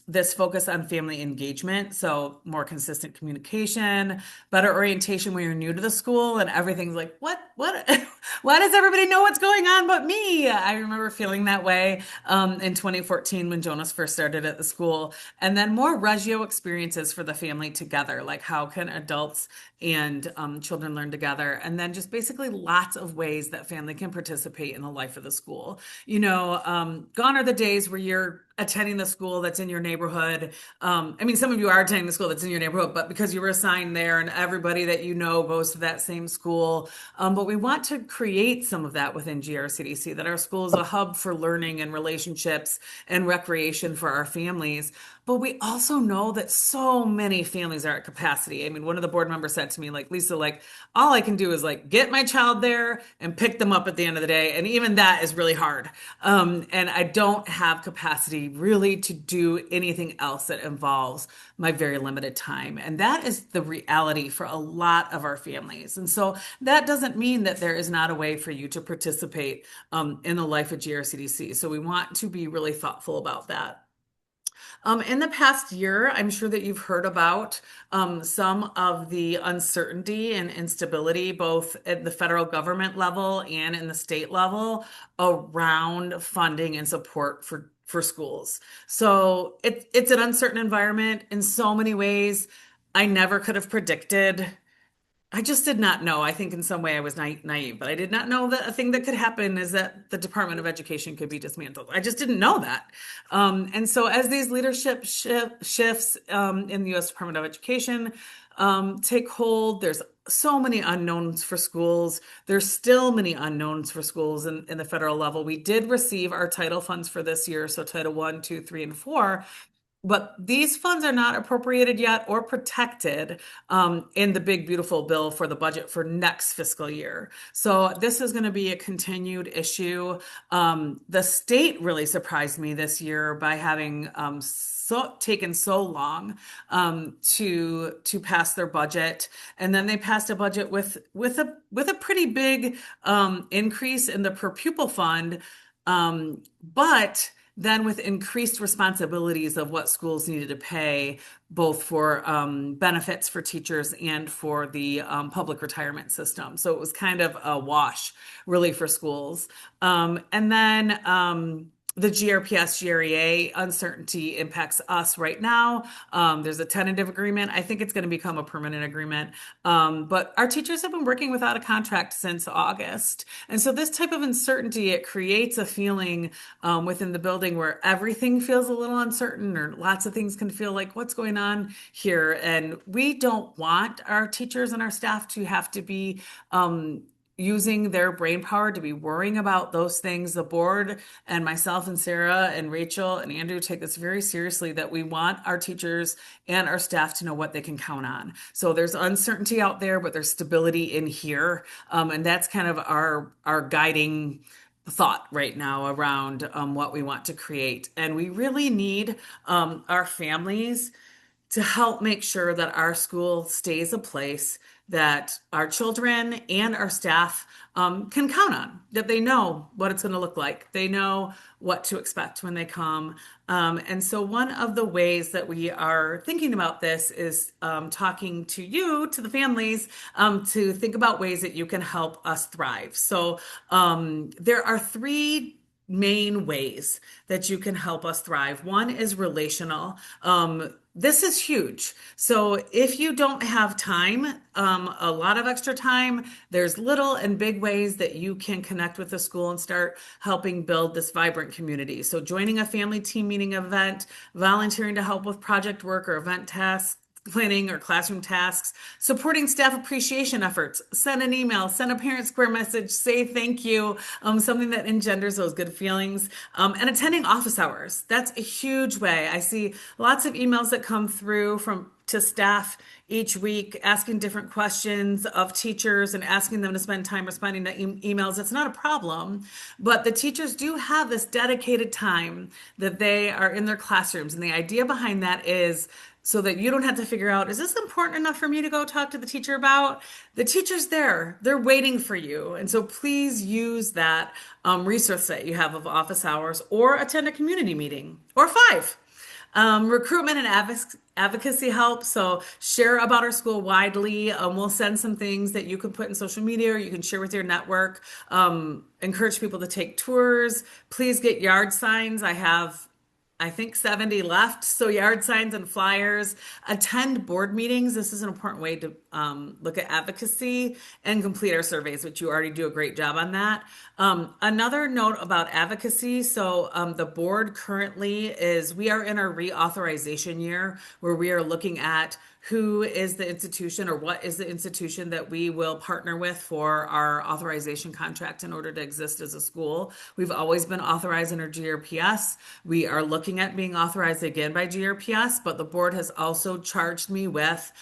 this focus on family engagement. So more consistent communication, better orientation when you're new to the school and everything's like, what, why does everybody know what's going on but me? I remember feeling that way in 2014 when Jonas first started at the school. And then more Reggio experiences for the family together, like how can adults and children learn together, and then just basically lots of ways that family can participate in the life of the school. Gone are the days where you're attending the school that's in your neighborhood. I mean, some of you are attending the school that's in your neighborhood, but because you were assigned there and everybody that you know goes to that same school. But we want to create some of that within GRCDC, that our school is a hub for learning and relationships and recreation for our families. But we also know that so many families are at capacity. I mean, one of the board members said to me, like, Lisa, like, all I can do is like get my child there and pick them up at the end of the day. And even that is really hard. And I don't have capacity really to do anything else that involves my very limited time. And that is the reality for a lot of our families. And so that doesn't mean that there is not a way for you to participate in the life of GRCDC. So we want to be really thoughtful about that. In the past year, I'm sure that you've heard about some of the uncertainty and instability, both at the federal government level and in the state level, around funding and support for schools. So it's an uncertain environment in so many ways. I never could have predicted. I just did not know. I think in some way I was naive, but I did not know that a thing that could happen is that the Department of Education could be dismantled. I just didn't know that. And so as these leadership shifts in the U.S. Department of Education take hold, there's so many unknowns for schools. There's still many unknowns for schools in the federal level. We did receive our title funds for this year, so Title 1, 2, 3, and 4. But these funds are not appropriated yet or protected in the big, beautiful bill for the budget for next fiscal year. So this is going to be a continued issue. The state really surprised me this year by having taken so long to pass their budget, and then they passed a budget with a pretty big increase in the per pupil fund, but then with increased responsibilities of what schools needed to pay, both for benefits for teachers and for the public retirement system. So it was kind of a wash, really, for schools. And then the GRPS, GREA uncertainty impacts us right now. There's a tentative agreement. I think it's going to become a permanent agreement. But our teachers have been working without a contract since August. And so this type of uncertainty, it creates a feeling within the building where everything feels a little uncertain, or lots of things can feel like, what's going on here? And we don't want our teachers and our staff to have to be using their brain power to be worrying about those things. The board and myself and Sarah and Rachel and Andrew take this very seriously, that we want our teachers and our staff to know what they can count on. So there's uncertainty out there, but there's stability in here. And that's kind of our guiding thought right now around what we want to create. And we really need our families to help make sure that our school stays a place that our children and our staff can count on, that they know what it's going to look like. They know what to expect when they come. And so one of the ways that we are thinking about this is talking to you, to the families, to think about ways that you can help us thrive. So there are three main ways that you can help us thrive. One is relational. This is huge. So if you don't have time, a lot of extra time, there's little and big ways that you can connect with the school and start helping build this vibrant community. So joining a family team meeting event, volunteering to help with project work or event tasks, planning or classroom tasks, supporting staff appreciation efforts, send an email, send a parent square message, say thank you, something that engenders those good feelings, and attending office hours. That's a huge way. I see lots of emails that come through to staff each week, asking different questions of teachers and asking them to spend time responding to emails. It's not a problem, but the teachers do have this dedicated time that they are in their classrooms. And the idea behind that is so that you don't have to figure out, is this important enough for me to go talk to the teacher about? The teacher's there, they're waiting for you. And so please use that resource that you have of office hours or attend a community meeting or five. Recruitment and advocacy help. So share about our school widely. We'll send some things that you can put in social media or you can share with your network. Encourage people to take tours. Please get yard signs. I think 70 left. So yard signs and flyers. Attend board meetings. This is an important way to look at advocacy and complete our surveys, which you already do a great job on that. Another note about advocacy. So the board currently we are in our reauthorization year where we are looking at who is the institution or what is the institution that we will partner with for our authorization contract in order to exist as a school. We've always been authorized under GRPS. We are looking at being authorized again by GRPS, but the board has also charged me with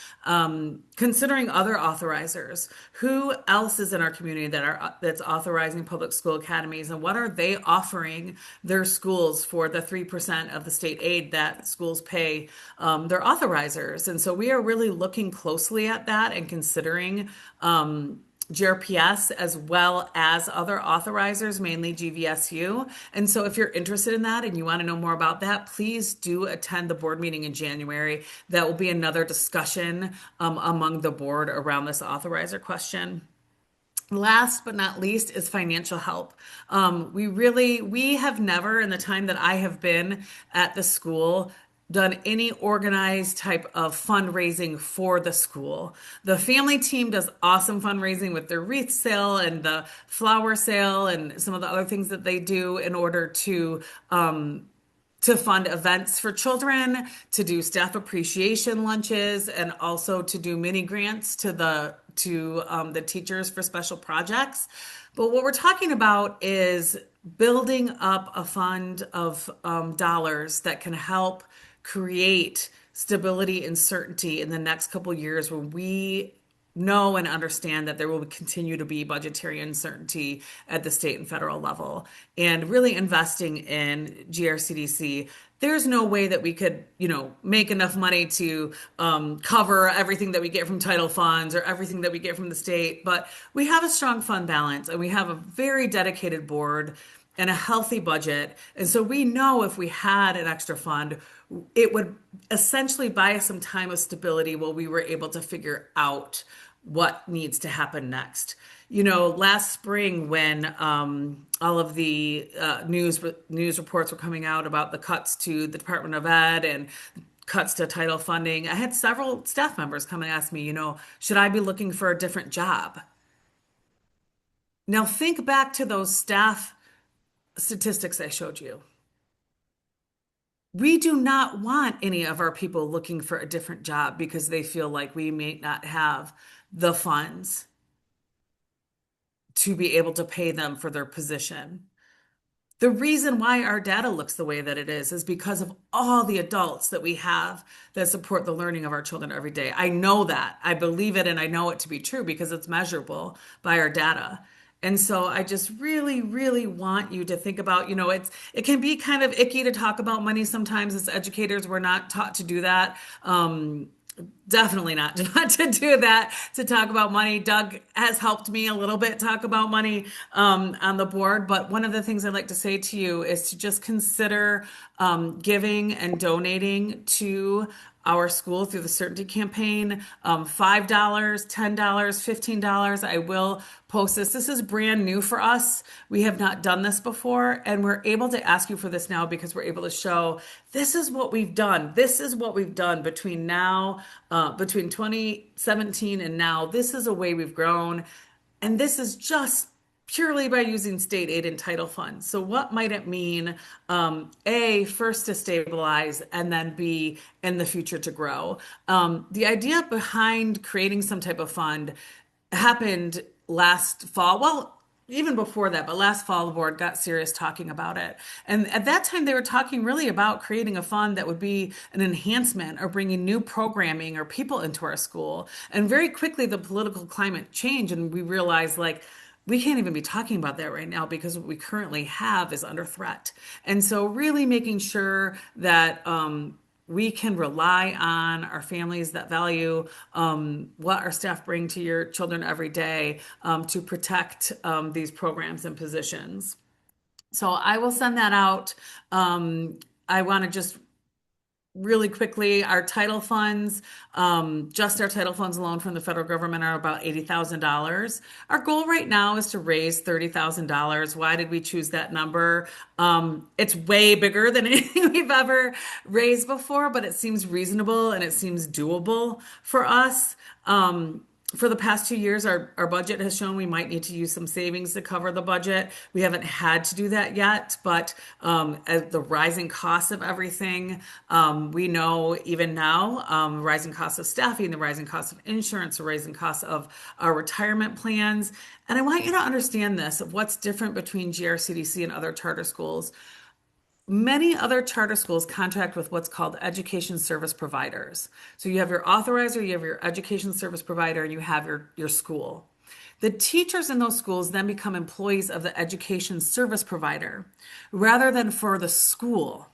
considering other authorizers. Who else is in our community that's authorizing public school academies, and what are they offering their schools for the 3% of the state aid that schools pay their authorizers? And so we are really looking closely at that and considering GRPS as well as other authorizers, mainly GVSU. And so if you're interested in that and you want to know more about that, please do attend the board meeting in January. That will be another discussion among the board around this authorizer question. Last but not least is financial help. We have never, in the time that I have been at the school, done any organized type of fundraising for the school. The family team does awesome fundraising with their wreath sale and the flower sale and some of the other things that they do in order to fund events for children, to do staff appreciation lunches, and also to do mini grants to the teachers for special projects. But what we're talking about is building up a fund of dollars that can help create stability and certainty in the next couple years when we know and understand that there will continue to be budgetary uncertainty at the state and federal level, and really investing in GRCDC. There's no way that we could, make enough money to cover everything that we get from title funds or everything that we get from the state. But we have a strong fund balance and we have a very dedicated board and a healthy budget. And so we know if we had an extra fund, it would essentially buy us some time of stability while we were able to figure out what needs to happen next. Last spring when all of the news reports were coming out about the cuts to the Department of Ed and cuts to title funding, I had several staff members come and ask me, should I be looking for a different job? Now think back to those staff statistics I showed you. We do not want any of our people looking for a different job because they feel like we may not have the funds to be able to pay them for their position. The reason why our data looks the way that it is because of all the adults that we have that support the learning of our children every day. I know that. I believe it and I know it to be true because it's measurable by our data. And so I just really, really want you to think about, it can be kind of icky to talk about money sometimes as educators. We're not taught to do that. Definitely not to do that, to talk about money. Doug has helped me a little bit talk about money on the board. But one of the things I'd like to say to you is to just consider giving and donating to our school through the Certainty Campaign. $5, $10, $15. I will post this. This is brand new for us. We have not done this before, and we're able to ask you for this now because we're able to show this is what we've done. This is what we've done between 2017 and now. This is a way we've grown, and this is just purely by using state aid and title funds. So what might it mean, A, first to stabilize, and then B, in the future to grow? The idea behind creating some type of fund happened last fall. Well, even before that, but last fall, the board got serious talking about it. And at that time, they were talking really about creating a fund that would be an enhancement or bringing new programming or people into our school. And very quickly, the political climate changed, and we realized, we can't even be talking about that right now because what we currently have is under threat. And so really making sure that we can rely on our families that value what our staff bring to your children every day to protect these programs and positions. So I will send that out. I want to just really quickly, our title funds, just our title funds alone from the federal government are about $80,000. Our goal right now is to raise $30,000. Why did we choose that number? It's way bigger than anything we've ever raised before, but it seems reasonable and it seems doable for us. For the past 2 years, our budget has shown we might need to use some savings to cover the budget. We haven't had to do that yet, but as the rising costs of everything, we know even now, rising costs of staffing, the rising cost of insurance, the rising costs of our retirement plans. And I want you to understand this of what's different between GRCDC and other charter schools. Many other charter schools contract with what's called education service providers. So you have your authorizer, you have your education service provider, and you have your school. The teachers in those schools then become employees of the education service provider rather than for the school.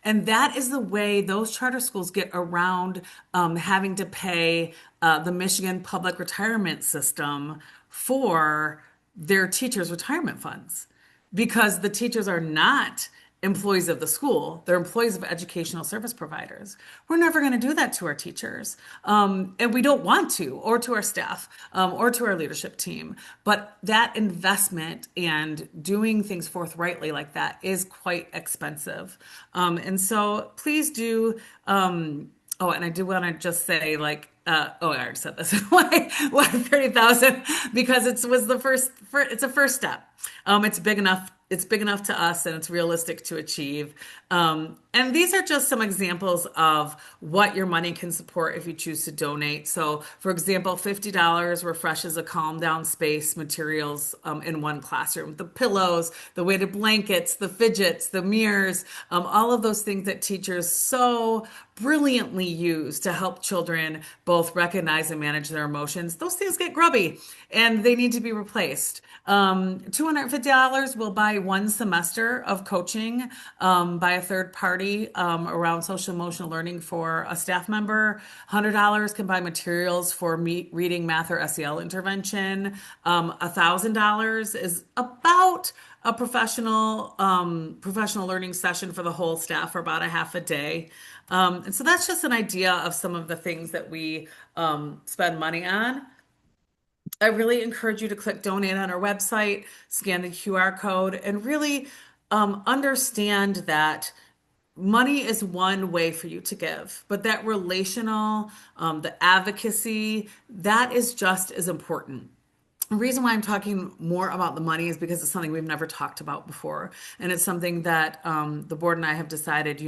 And that is the way those charter schools get around having to pay the Michigan public retirement system for their teachers' retirement funds because the teachers are not employees of the school. They're employees of educational service providers. We're never going to do that to our teachers. And we don't want to, or to our staff, or to our leadership team. But that investment and doing things forthrightly like that is quite expensive. And so please do. Oh, and I do want to just say, like, I already said this. Why 30,000? Because was the it's a first step. It's big enough. It's big enough to us, and it's realistic to achieve. And these are just some examples of what your money can support if you choose to donate. So, for example, $50 refreshes a calm down space materials in one classroom. The pillows, the weighted blankets, the fidgets, the mirrors, all of those things that teachers so brilliantly use to help children both recognize and manage their emotions. Those things get grubby and they need to be replaced. $250 will buy one semester of coaching by a third party around social emotional learning for a staff member. $100 can buy materials for reading, math, or SEL intervention. $1,000 is about a professional learning session for the whole staff for about a half a day. And so that's just an idea of some of the things that we spend money on. I really encourage you to click donate on our website, scan the QR code, and really understand that money is one way for you to give, but that relational, the advocacy, that is just as important. The reason why I'm talking more about the money is because it's something we've never talked about before. And it's something that the board and I have decided,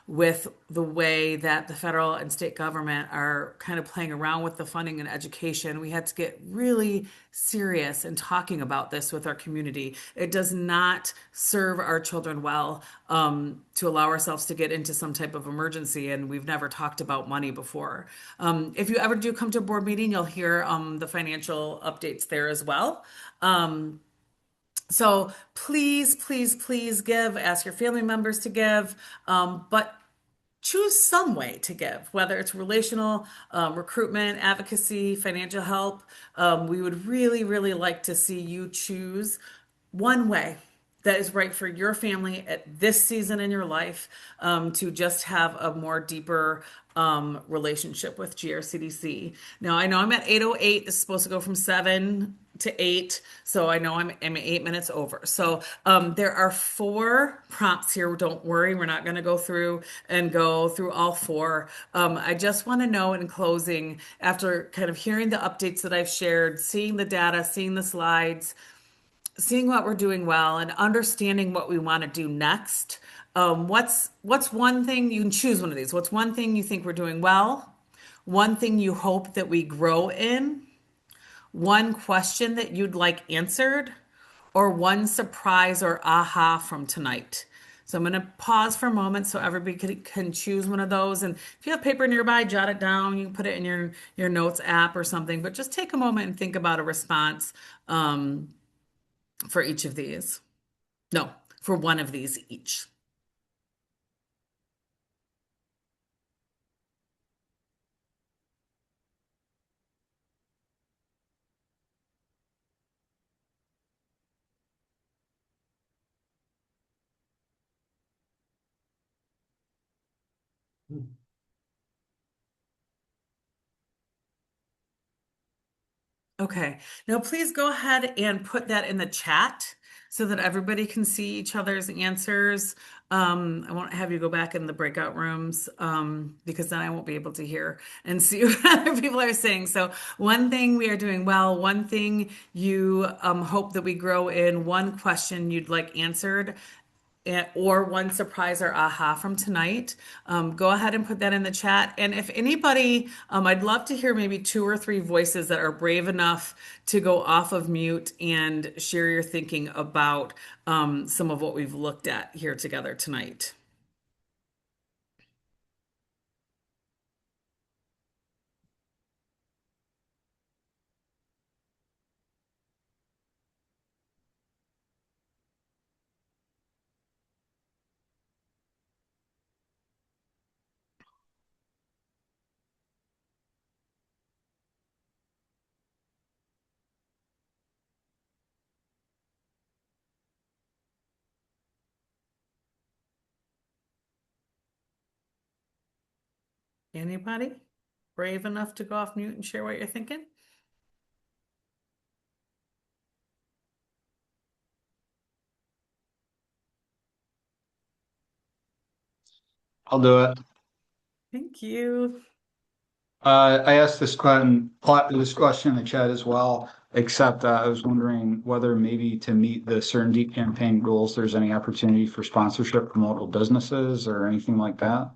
with the way that the federal and state government are kind of playing around with the funding and education, we had to get really serious in talking about this with our community. It does not serve our children well to allow ourselves to get into some type of emergency, and we've never talked about money before. If you ever do come to a board meeting, you'll hear the financial updates there as well. So please, please, please give, ask your family members to give, but choose some way to give, whether it's relational, recruitment, advocacy, financial help. We would really, really like to see you choose one way that is right for your family at this season in your life to just have a more deeper relationship with GRCDC. Now, I know I'm at 8:08. This is supposed to go from 7 to 8. So I know I'm 8 minutes over. So there are 4 prompts here. Don't worry, we're not going to go through all 4. I just want to know in closing, after kind of hearing the updates that I've shared, seeing the data, seeing the slides, seeing what we're doing well, and understanding what we want to do next. What's one thing you can choose one of these? What's one thing you think we're doing well? One thing you hope that we grow in? One question that you'd like answered? Or one surprise or aha from tonight? So I'm going to pause for a moment so everybody can choose one of those. And if you have paper nearby, jot it down. You can put it in your notes app or something. But just take a moment and think about a response for each of these. No, for one of these each. Okay. Now, please go ahead and put that in the chat so that everybody can see each other's answers. I won't have you go back in the breakout rooms because then I won't be able to hear and see what other people are saying. So, one thing we are doing well, one thing you hope that we grow in, one question you'd like answered, or one surprise or aha from tonight, go ahead and put that in the chat. And if anybody, I'd love to hear maybe two or three voices that are brave enough to go off of mute and share your thinking about some of what we've looked at here together tonight. Anybody brave enough to go off mute and share what you're thinking? I'll do it. Thank you. I asked this question in the chat as well, except I was wondering whether maybe to meet the Certainty campaign goals, there's any opportunity for sponsorship from local businesses or anything like that.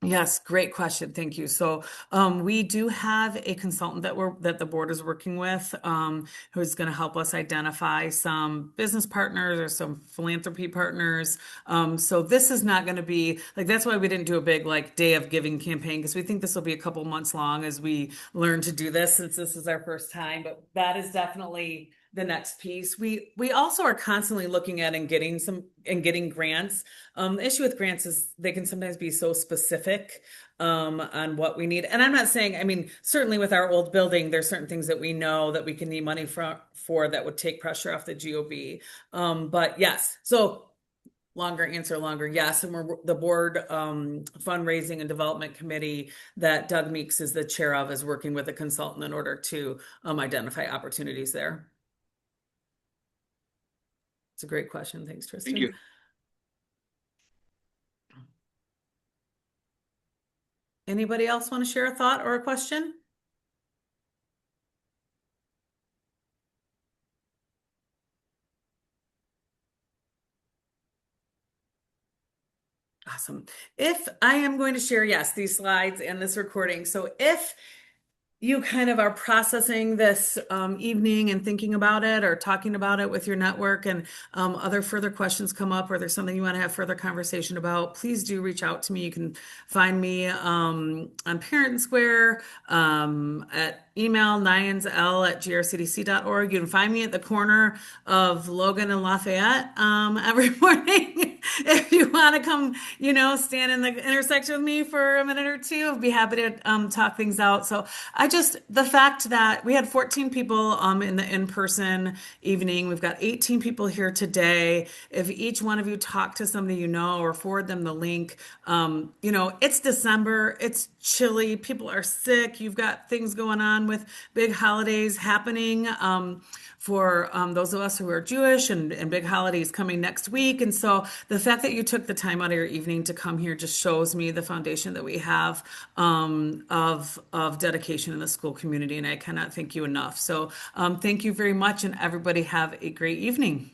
Yes, great question. Thank you. So, we do have a consultant that the board is working with, who's going to help us identify some business partners or some philanthropy partners. So this is not going to be like, that's why we didn't do a big like day of giving campaign, because we think this will be a couple months long as we learn to do this, since this is our first time. But that is definitely the next piece. We also are constantly looking at and getting grants. The issue with grants is they can sometimes be so specific on what we need. And I'm not saying, I mean, certainly with our old building, there's certain things that we know that we can need money for that would take pressure off the GOB. But yes, so longer answer, longer yes. And we're the board fundraising and development committee that Doug Meeks is the chair of is working with a consultant in order to identify opportunities there. It's a great question. Thanks, Tristan. Thank you. Anybody else want to share a thought or a question? Awesome. If I am going to share, yes, these slides and this recording. So if you kind of are processing this evening and thinking about it or talking about it with your network, and other further questions come up, or there's something you want to have further conversation about, please do reach out to me. You can find me on Parent Square, at email nuyensl@grcdc.org. You can find me at the corner of Logan and Lafayette every morning. If you want to come, stand in the intersection with me for a minute or two, I'd be happy to talk things out. So the fact that we had 14 people in the in-person evening, we've got 18 people here today. If each one of you talk to somebody or forward them the link, it's December, it's chilly, people are sick, you've got things going on with big holidays happening for those of us who are Jewish, and big holidays coming next week. And so the fact that you took the time out of your evening to come here just shows me the foundation that we have of dedication in the school community. And I cannot thank you enough. So thank you very much, and everybody have a great evening.